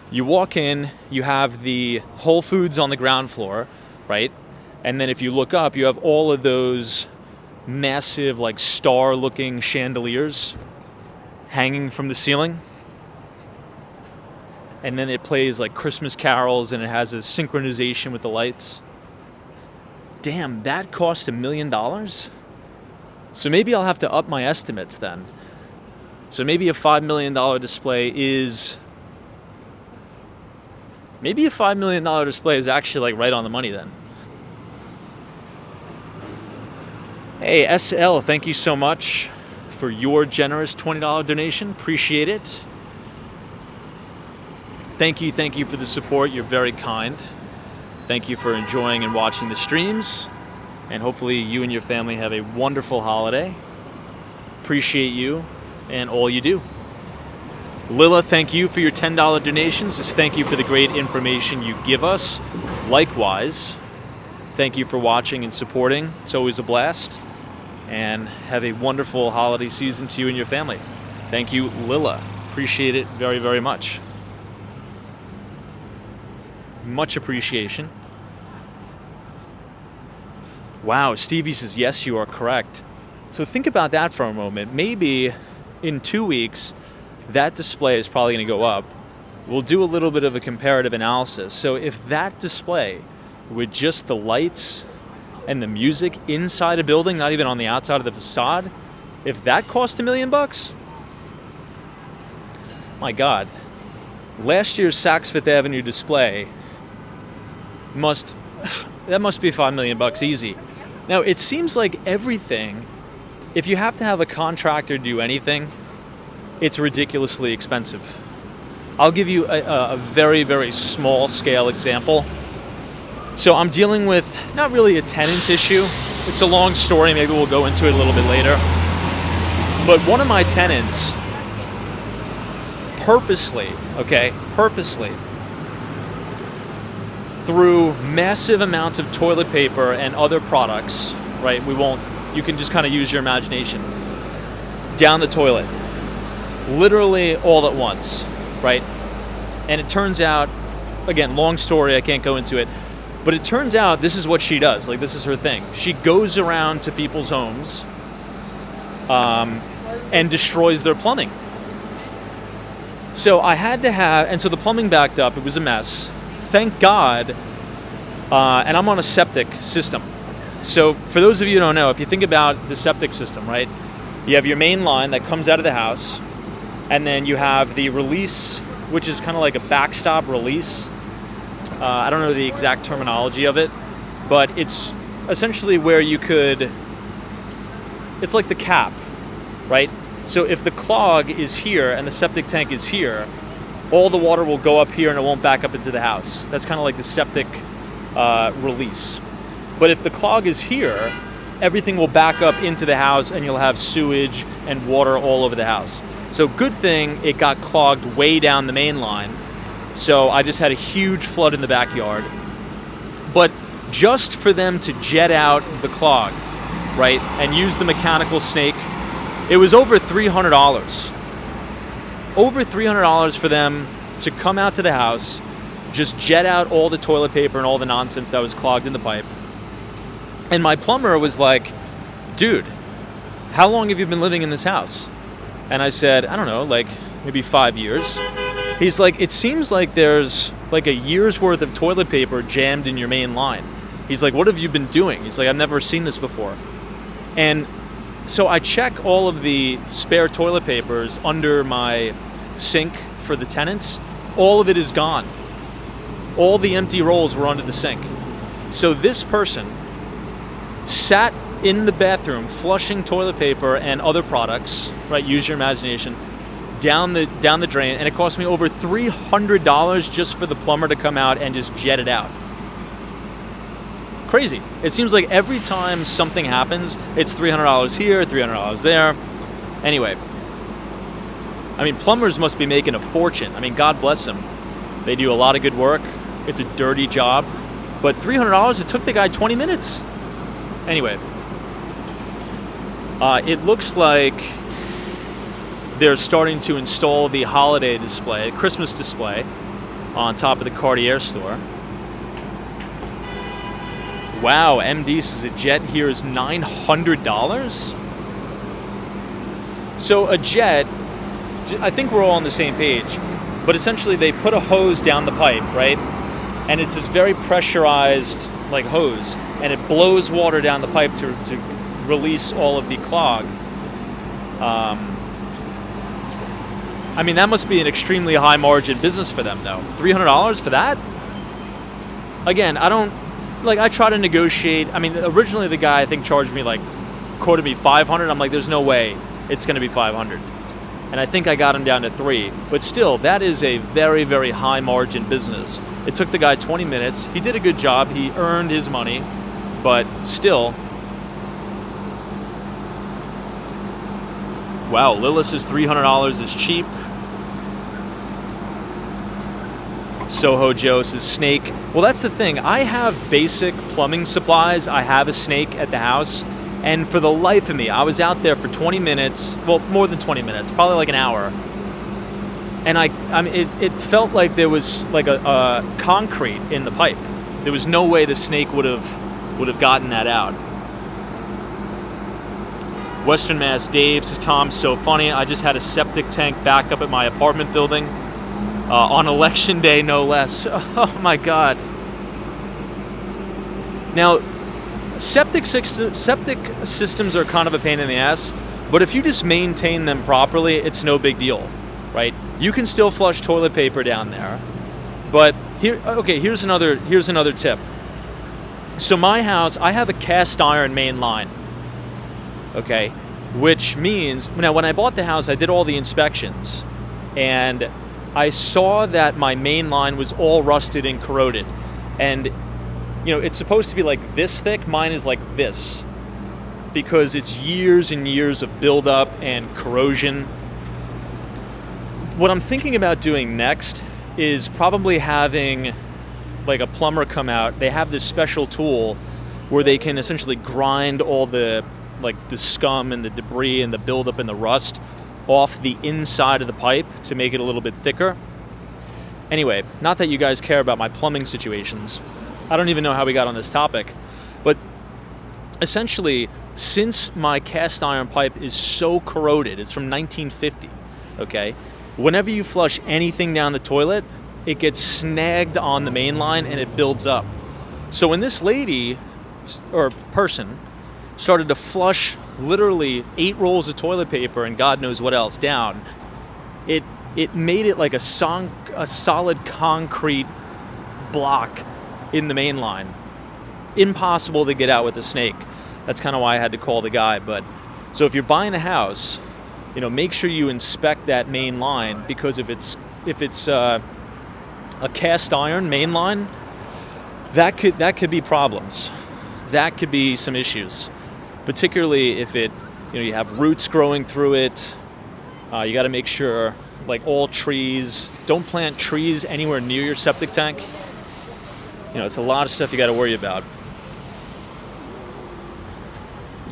Speaker 1: You walk in, you have the Whole Foods on the ground floor, right? And then if you look up, you have all of those massive, like, star-looking chandeliers hanging from the ceiling. And then it plays, like, Christmas carols, and it has a synchronization with the lights. Damn, that cost $1 million? So maybe I'll have to up my estimates then. So maybe a $5 million display is... Maybe a $5 million display is actually, like, right on the money then. Hey, SL, thank you so much for your generous $20 donation. Appreciate it. Thank you for the support. You're very kind. Thank you for enjoying and watching the streams. And hopefully you and your family have a wonderful holiday. Appreciate you and all you do. Lila, thank you for your $10 donations. Just thank you for the great information you give us. Likewise, thank you for watching and supporting. It's always a blast. And have a wonderful holiday season to you and your family. Thank you, Lila. Appreciate it very, very much. Much appreciation. Wow, Stevie says, yes, you are correct. So think about that for a moment. Maybe in 2 weeks, that display is probably going to go up. We'll do a little bit of a comparative analysis. So if that display, with just the lights and the music inside a building, not even on the outside of the facade, If that cost $1 million, my God, last year's Saks Fifth Avenue display must be $5 million easy. Now, it seems like everything, if you have to have a contractor do anything, it's ridiculously expensive. I'll give you a very, very small scale example. So I'm dealing with not really a tenant issue. It's a long story. Maybe we'll go into it a little bit later. But one of my tenants purposely, threw massive amounts of toilet paper and other products, right? You can just kind of use your imagination, down the toilet. Literally all at once, right? And it turns out, again, long story, I can't go into it, but it turns out this is what she does. Like, this is her thing. She goes around to people's homes and destroys their plumbing. So so the plumbing backed up. It was a mess. Thank God, and I'm on a septic system. So for those of you who don't know, if you think about the septic system, right? You have your main line that comes out of the house, and then you have the release, which is kind of like a backstop release. I don't know the exact terminology of it, but it's essentially where it's like the cap, right? So if the clog is here and the septic tank is here, all the water will go up here and it won't back up into the house. That's kind of like the septic release. But if the clog is here, everything will back up into the house and you'll have sewage and water all over the house. So good thing it got clogged way down the main line. So I just had a huge flood in the backyard. But just for them to jet out the clog, right, and use the mechanical snake, it was over $300. Over $300 for them to come out to the house, just jet out all the toilet paper and all the nonsense that was clogged in the pipe. And my plumber was like, dude, how long have you been living in this house? And I said, I don't know, like maybe 5 years. He's like, it seems like there's like a year's worth of toilet paper jammed in your main line. He's like, what have you been doing? He's like, I've never seen this before. And so I check all of the spare toilet papers under my sink for the tenants. All of it is gone. All the empty rolls were under the sink. So this person sat in the bathroom flushing toilet paper and other products, right, use your imagination, down the drain, and it cost me over $300 just for the plumber to come out and just jet it out. Crazy. It seems like every time something happens, it's $300 here, $300 there. Anyway, I mean, plumbers must be making a fortune. I mean, God bless them. They do a lot of good work. It's a dirty job. But $300, it took the guy 20 minutes. Anyway, it looks like they're starting to install the holiday display, Christmas display, on top of the Cartier store. Wow, MD says a jet here is $900? So a jet, I think we're all on the same page, but essentially they put a hose down the pipe, right? And it's this very pressurized like hose, and it blows water down the pipe to release all of the clog. I mean, that must be an extremely high margin business for them though. $300 for that? Again, I try to negotiate. I mean, originally the guy I think quoted me $500. I'm like, there's no way it's going to be $500. And I think I got him down to $3. But still, that is a very, very high margin business. It took the guy 20 minutes. He did a good job. He earned his money. But still. Wow, Lilith says $300 is cheap. Soho Joe says snake. Well, that's the thing. I have basic plumbing supplies. I have a snake at the house. And for the life of me, I was out there for 20 minutes. Well, more than 20 minutes. Probably like an hour. And I mean, it felt like there was like a concrete in the pipe. There was no way the snake would have gotten that out. Western Mass Dave says, Tom's so funny. I just had a septic tank back up at my apartment building. On election day, no less. Oh my God. Now, septic systems are kind of a pain in the ass, But if you just maintain them properly, it's no big deal, right? You can still flush toilet paper down there. But here's another tip. So my house, I have a cast iron main line. Okay? Which means, now when I bought the house, I did all the inspections, and I saw that my main line was all rusted and corroded. And, it's supposed to be like this thick. Mine is like this, because it's years and years of buildup and corrosion. What I'm thinking about doing next is probably having like a plumber come out. They have this special tool where they can essentially grind all the scum and the debris and the buildup and the rust off the inside of the pipe to make it a little bit thicker. Anyway, not that you guys care about my plumbing situations. I don't even know how we got on this topic. But essentially, since my cast iron pipe is so corroded, it's from 1950, okay? Whenever you flush anything down the toilet, it gets snagged on the main line and it builds up. So when this lady, or person, started to flush literally 8 rolls of toilet paper and God knows what else down, it made it like a solid concrete block in the main line. Impossible to get out with a snake. That's kind of why I had to call the guy. But so if you're buying a house, make sure you inspect that main line, because if it's a cast iron main line, that could be problems. That could be some issues, particularly if you have roots growing through it. You got to make sure, like all trees, don't plant trees anywhere near your septic tank. It's a lot of stuff you got to worry about.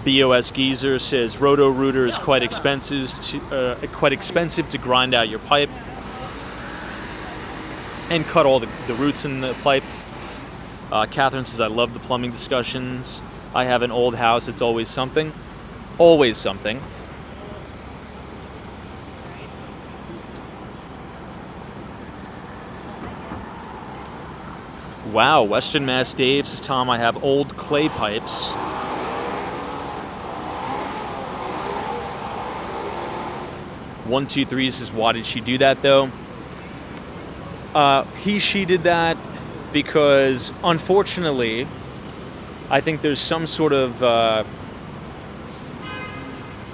Speaker 1: BOS Geezer says Roto-Rooter is quite expensive to grind out your pipe and cut all the roots in the pipe. Catherine says, I love the plumbing discussions. I have an old house. It's always something. Always something. Wow, Western Mass Dave says, Tom, I have old clay pipes. One, two, three says, why did she do that though? She did that because, unfortunately, I think there's some sort of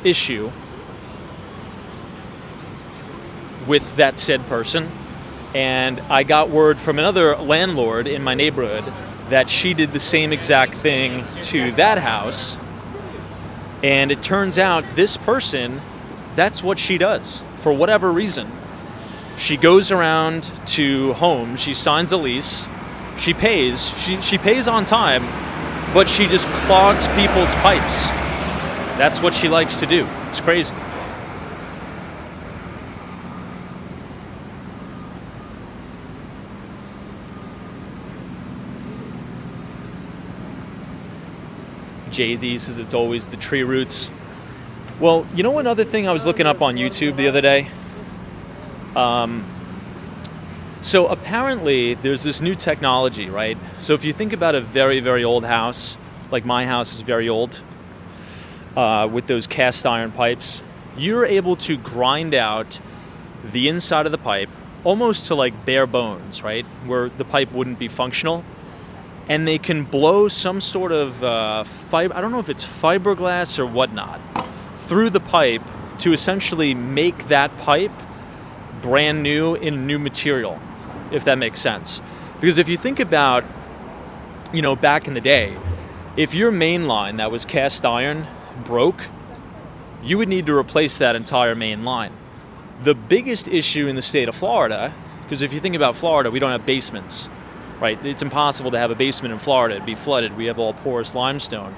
Speaker 1: issue with that said person. And I got word from another landlord in my neighborhood that she did the same exact thing to that house. And it turns out this person, that's what she does for whatever reason. She goes around to homes, she signs a lease, she pays on time, but she just clogs people's pipes. That's what she likes to do. It's crazy. JD says it's always the tree roots. Well, another thing I was looking up on YouTube the other day? So apparently there's this new technology, right? So if you think about a very, very old house, like my house is very old, with those cast iron pipes, you're able to grind out the inside of the pipe almost to like bare bones, right? Where the pipe wouldn't be functional. And they can blow some sort of fiber, I don't know if it's fiberglass or whatnot, through the pipe to essentially make that pipe brand new in new material, if that makes sense. Because if you think about, back in the day, if your main line that was cast iron broke, you would need to replace that entire main line. The biggest issue in the state of Florida, because if you think about Florida, we don't have basements. Right, it's impossible to have a basement in Florida. It'd be flooded. We have all porous limestone.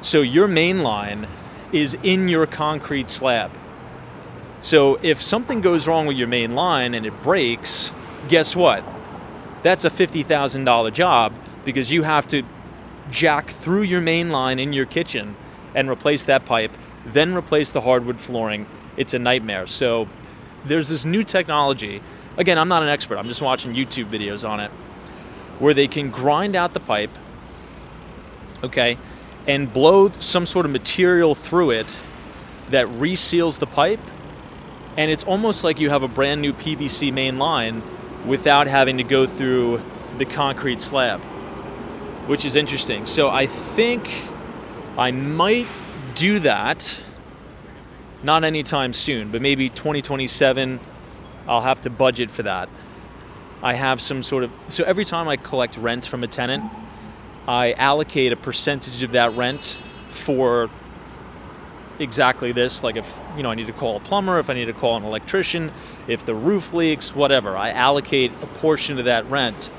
Speaker 1: So your main line is in your concrete slab. So if something goes wrong with your main line and it breaks, guess what? That's a $50,000 job, because you have to jack through your main line in your kitchen and replace that pipe, then replace the hardwood flooring. It's a nightmare. So there's this new technology. Again, I'm not an expert. I'm just watching YouTube videos on it, where they can grind out the pipe, okay, and blow some sort of material through it that reseals the pipe, and it's almost like you have a brand new PVC main line without having to go through the concrete slab, which is interesting. So I think I might do that, not anytime soon, but maybe 2027, I'll have to budget for that. I have some sort of, so every time I collect rent from a tenant, I allocate a percentage of that rent for exactly this. Like if, I need to call a plumber, if I need to call an electrician, if the roof leaks, whatever, I allocate a portion of that rent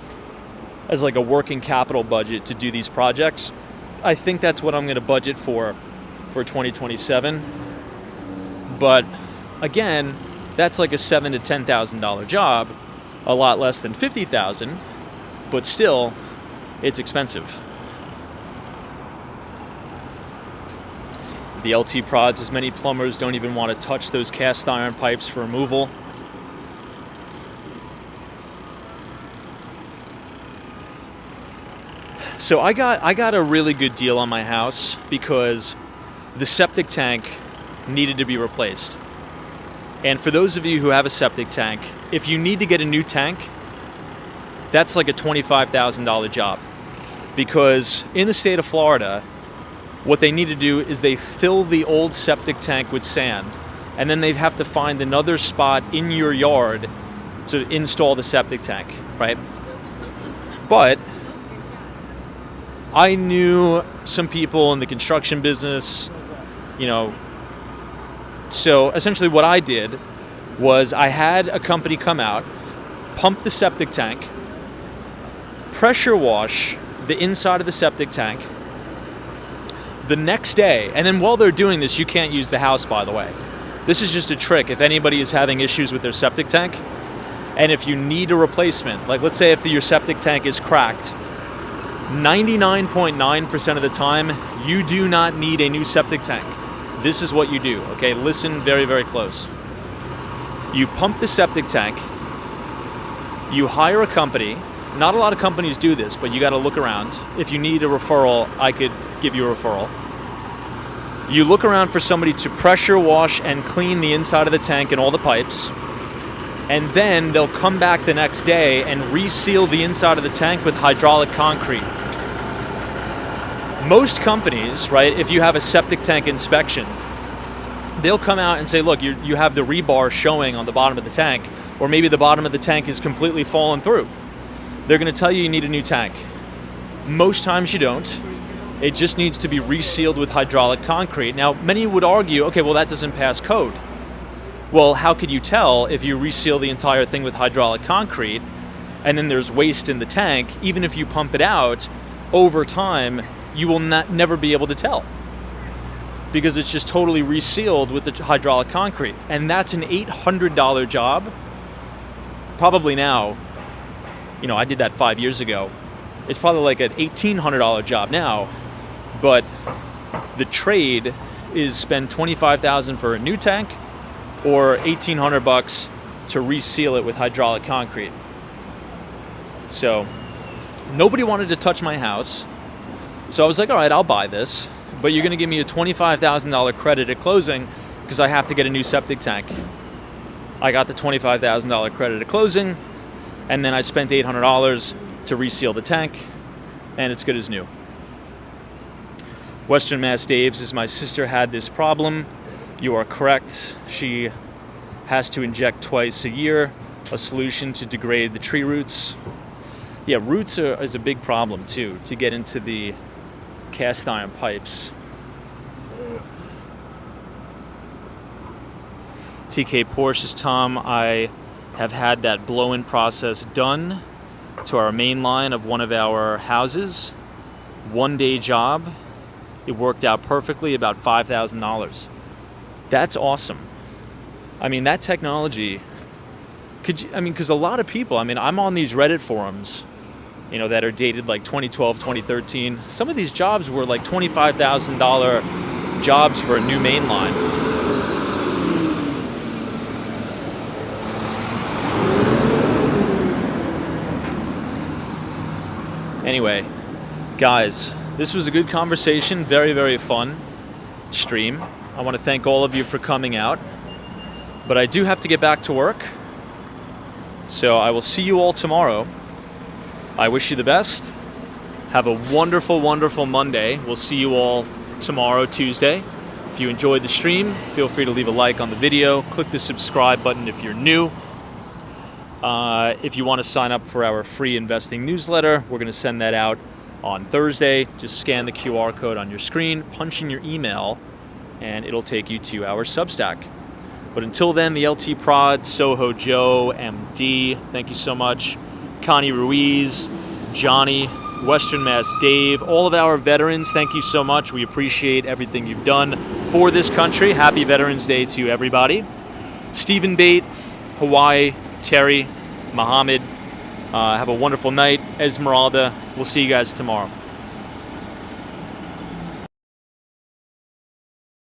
Speaker 1: as like a working capital budget to do these projects. I think that's what I'm going to budget for 2027. But again, that's like a $7,000 to $10,000 job, a lot less than $50,000, but still, it's expensive. The LT prods, as many plumbers don't even want to touch those cast iron pipes for removal. So I got a really good deal on my house because the septic tank needed to be replaced. And for those of you who have a septic tank, if you need to get a new tank, that's like a $25,000 job. Because in the state of Florida, what they need to do is they fill the old septic tank with sand, and then they have to find another spot in your yard to install the septic tank, right? But I knew some people in the construction business, so essentially what I did was I had a company come out, pump the septic tank, pressure wash the inside of the septic tank the next day. And then while they're doing this, you can't use the house, by the way. This is just a trick if anybody is having issues with their septic tank. And if you need a replacement, like let's say if your septic tank is cracked, 99.9% of the time, you do not need a new septic tank. This is what you do, okay? Listen very, very close. You pump the septic tank, you hire a company. Not a lot of companies do this, but you got to look around. If you need a referral, I could give you a referral. You look around for somebody to pressure wash and clean the inside of the tank and all the pipes. And then they'll come back the next day and reseal the inside of the tank with hydraulic concrete. Most companies, right, if you have a septic tank inspection, they'll come out and say, look, you have the rebar showing on the bottom of the tank, or maybe the bottom of the tank is completely fallen through. They're going to tell you need a new tank. Most times you don't. It just needs to be resealed with hydraulic concrete. Now, many would argue, okay, well, that doesn't pass code. Well, how could you tell if you reseal the entire thing with hydraulic concrete and then there's waste in the tank? Even if you pump it out, over time, you will never be able to tell because it's just totally resealed with the hydraulic concrete. And that's an $800 job. Probably now, I did that 5 years ago. It's probably like an $1,800 job now, but the trade is spend $25,000 for a new tank or $1,800 to reseal it with hydraulic concrete. So nobody wanted to touch my house. So I was like, all right, I'll buy this, but you're going to give me a $25,000 credit at closing because I have to get a new septic tank. I got the $25,000 credit at closing, and then I spent $800 to reseal the tank, and it's good as new. Western Mass Dave says, my sister had this problem. You are correct. She has to inject twice a year a solution to degrade the tree roots. Yeah, roots is a big problem too, to get into the cast iron pipes. TK Porsche says, Tom, I have had that blow-in process done to our main line of one of our houses. 1 day job. It worked out perfectly, about $5,000. That's awesome. I mean, that technology, because a lot of people, I'm on these Reddit forums, that are dated like 2012, 2013. Some of these jobs were like $25,000 jobs for a new main line. Anyway, guys, this was a good conversation. Very, very fun stream. I want to thank all of you for coming out. But I do have to get back to work. So I will see you all tomorrow. I wish you the best. Have a wonderful, wonderful Monday. We'll see you all tomorrow, Tuesday. If you enjoyed the stream, feel free to leave a like on the video. Click the subscribe button if you're new. If you want to sign up for our free investing newsletter, we're going to send that out on Thursday. Just scan the QR code on your screen, punch in your email, and it'll take you to our Substack. But until then, the LT Prod, Soho Joe, MD, thank you so much. Connie Ruiz, Johnny, Western Mass Dave, all of our veterans, thank you so much. We appreciate everything you've done for this country. Happy Veterans Day to everybody. Stephen Bate, Hawaii, Terry, Muhammad, have a wonderful night. Esmeralda, we'll see you guys tomorrow.